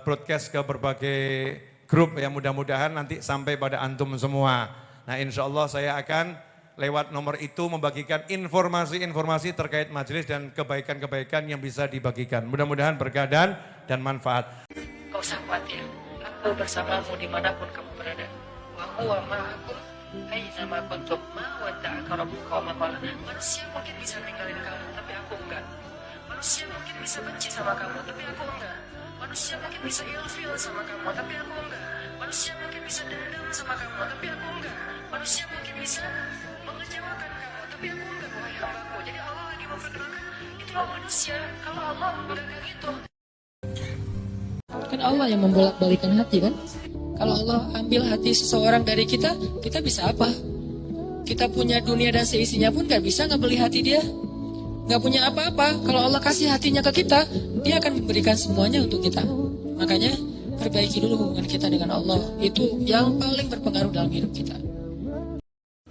broadcast ke berbagai grup ya, mudah-mudahan nanti sampai pada antum semua. Nah insya Allah saya akan lewat nomor itu membagikan informasi-informasi terkait majelis dan kebaikan-kebaikan yang bisa dibagikan. Mudah-mudahan berkah dan manfaat. Kau usah khawatir, aku bersamamu dimanapun kamu berada. Wa huwa ma'akum aizama kuntum ma wadda'aka rabbuka wa ma qala. Manusia mungkin bisa ninggalin kamu, tapi aku enggak. Manusia mungkin bisa benci sama kamu, tapi aku enggak. Manusia mungkin bisa ilfil sama kamu, tapi aku enggak. Manusia mungkin bisa dendam sama kamu, tapi aku enggak. Manusia mungkin bisa mengecewakan kamu, tapi aku enggak, wahai hambaku. Jadi Allah lagi memperkenalkan itulah manusia. Kalau Allah udah kayak gitu. Kan Allah yang membolak-balikan hati kan? Kalau Allah ambil hati seseorang dari kita, kita bisa apa? Kita punya dunia dan seisinya pun gak bisa ngebeli hati dia. Gak punya apa-apa. Kalau Allah kasih hatinya ke kita, dia akan memberikan semuanya untuk kita. Makanya perbaiki dulu hubungan kita dengan Allah. Itu yang paling berpengaruh dalam hidup kita.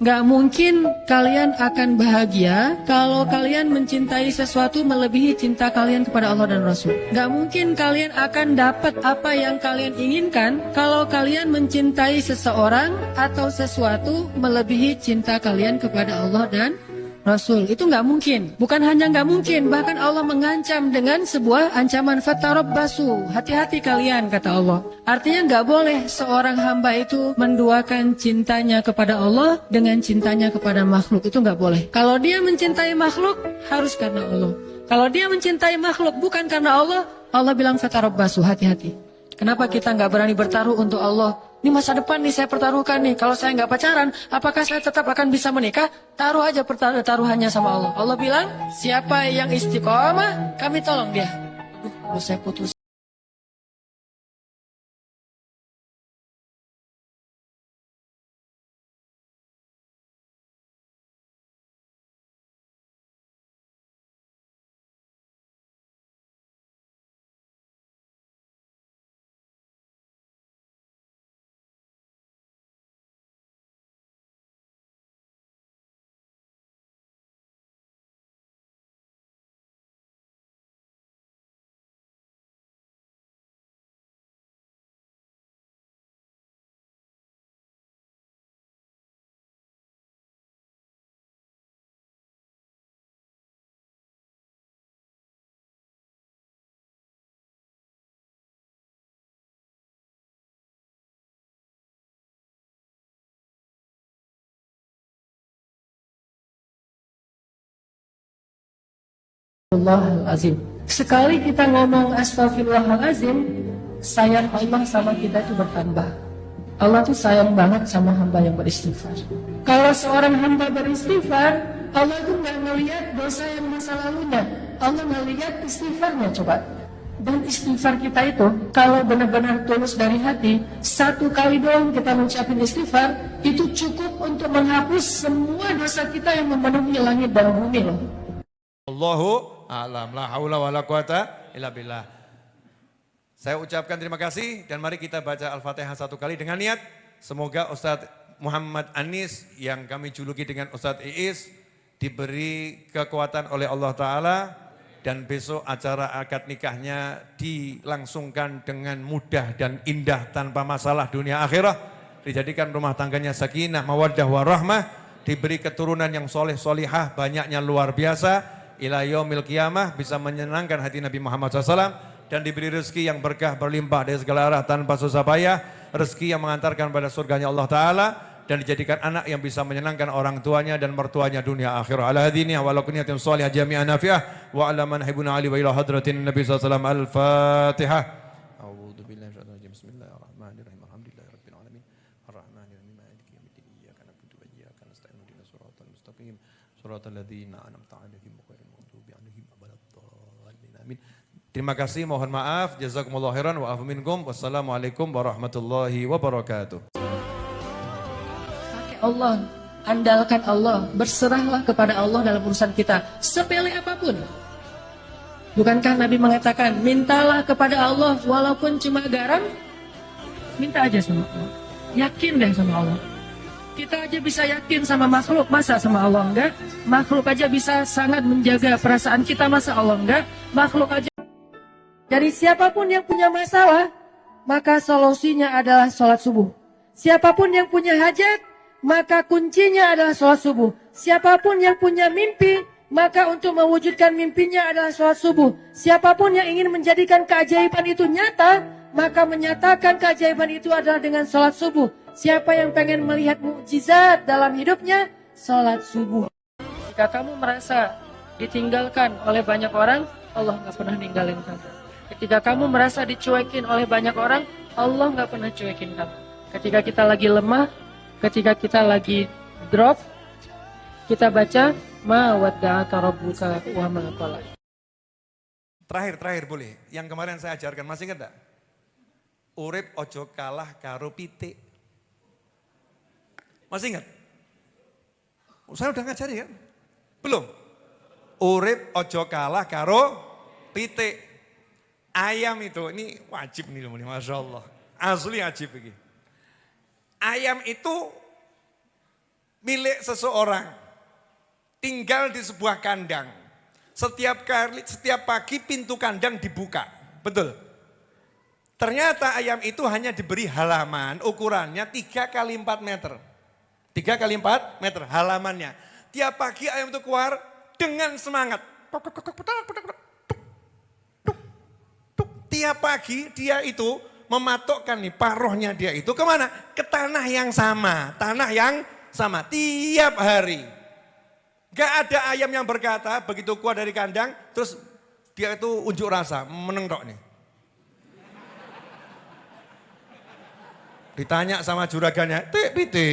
Gak mungkin kalian akan bahagia kalau kalian mencintai sesuatu melebihi cinta kalian kepada Allah dan Rasul. Gak mungkin kalian akan dapat apa yang kalian inginkan kalau kalian mencintai seseorang atau sesuatu melebihi cinta kalian kepada Allah dan Rasul. Itu nggak mungkin. Bukan hanya nggak mungkin, bahkan Allah mengancam dengan sebuah ancaman fatarabbasu. Hati-hati kalian, kata Allah. Artinya nggak boleh seorang hamba itu menduakan cintanya kepada Allah dengan cintanya kepada makhluk. Itu nggak boleh. Kalau dia mencintai makhluk, harus karena Allah. Kalau dia mencintai makhluk bukan karena Allah, Allah bilang fatarabbasu, hati-hati. Kenapa kita nggak berani bertaruh untuk Allah? Ini masa depan nih saya pertaruhkan nih. Kalau saya nggak pacaran, apakah saya tetap akan bisa menikah? Taruh aja taruhannya sama Allah. Allah bilang, siapa yang istiqomah, kami tolong dia. Kalau saya putus. Astagfirullahalazim. Sekali kita ngomong astagfirullahalazim, sayang Allah sama kita itu bertambah. Allah tuh sayang banget sama hamba yang beristighfar. Kalau seorang hamba beristighfar, Allah tuh nggak melihat dosa yang masa lalunya. Allah melihat istighfarnya, coba. Dan istighfar kita itu, kalau benar-benar tulus dari hati, satu kali doang kita mengucapkan istighfar, itu cukup untuk menghapus semua dosa kita yang memenuhi langit dan bumi loh. Allahu a'lam, la haula wala quwata illa billah. Saya ucapkan terima kasih dan mari kita baca Al-Fatihah satu kali dengan niat. Semoga Ustadz Muhammad Anis yang kami juluki dengan Ustadz Iis diberi kekuatan oleh Allah Ta'ala dan besok acara akad nikahnya dilangsungkan dengan mudah dan indah tanpa masalah dunia akhirah. Dijadikan rumah tangganya sakinah, mawaddah, warahmah, diberi keturunan yang soleh solihah, banyaknya luar biasa. Ila yaumil qiyamah bisa menyenangkan hati Nabi Muhammad SAW dan diberi rezeki yang berkah berlimpah dari segala arah tanpa susah payah, rezeki yang mengantarkan pada surganya Allah Ta'ala dan dijadikan anak yang bisa menyenangkan orang tuanya dan mertuanya dunia akhirah. Ala hadini wa ala kunyatin salihah jami'an nafi'ah wa ala man hibuna ali wa ila hadratin Nabi SAW. Al-Fatihah. A'udhu billahi minasyaitonir rajim. Bismillahirrahmanirrahim. Alhamdulillahi rabbil alamin. Ar-Rahmanir-Rahim. Maliki yaumiddin. Iyyaka na'budu wa iyyaka nasta'in. Ihdinas siratal mustaqim. Siratal ladzina an'amta 'alaihim ghairil maghdubi 'alaihim waladdallin. Amin. Terima kasih, mohon maaf. Jazakumullahu khairan wa afu minkum. Wassalamualaikum warahmatullahi wabarakatuh. Pakai Allah, andalkan Allah, berserahlah kepada Allah dalam urusan kita, sepele apapun. Bukankah Nabi mengatakan, mintalah kepada Allah walaupun cuma garam, minta aja sama Allah. Yakin deh sama Allah. Kita aja bisa yakin sama makhluk, masa sama Allah enggak? Makhluk aja bisa sangat menjaga perasaan kita, masa Allah enggak? Makhluk aja. Jadi siapapun yang punya masalah, maka solusinya adalah sholat subuh. Siapapun yang punya hajat, maka kuncinya adalah sholat subuh. Siapapun yang punya mimpi, maka untuk mewujudkan mimpinya adalah sholat subuh. Siapapun yang ingin menjadikan keajaiban itu nyata, maka menyatakan keajaiban itu adalah dengan sholat subuh. Siapa yang pengen melihat mukjizat dalam hidupnya, sholat subuh. Jika kamu merasa ditinggalkan oleh banyak orang, Allah nggak pernah ninggalin kamu. Ketika kamu merasa dicuekin oleh banyak orang, Allah nggak pernah cuekin kamu. Ketika kita lagi lemah, ketika kita lagi drop, kita baca ma wadda'aka rabbuka wa ma qala. Terakhir boleh. Yang kemarin saya ajarkan, masih ingat enggak? Urip ojo kalah karo pitik. Masih ingat? Saya udah ngajari kan? Belum? Urip ojo kalah karo pitik. Ayam itu, ini wajib nih loh, Masya Allah. Asli wajib begini. Ayam itu milik seseorang. Tinggal di sebuah kandang. Setiap pagi pintu kandang dibuka. Betul. Ternyata ayam itu hanya diberi halaman ukurannya 3 kali 4 meter. 3 kali 4 meter halamannya. Tiap pagi ayam itu keluar dengan semangat. Tiap pagi dia itu mematokkan nih paruhnya dia itu kemana? Ke tanah yang sama. Tanah yang sama tiap hari. Gak ada ayam yang berkata begitu keluar dari kandang terus dia itu unjuk rasa menengok nih. Ditanya sama juragannya, pite.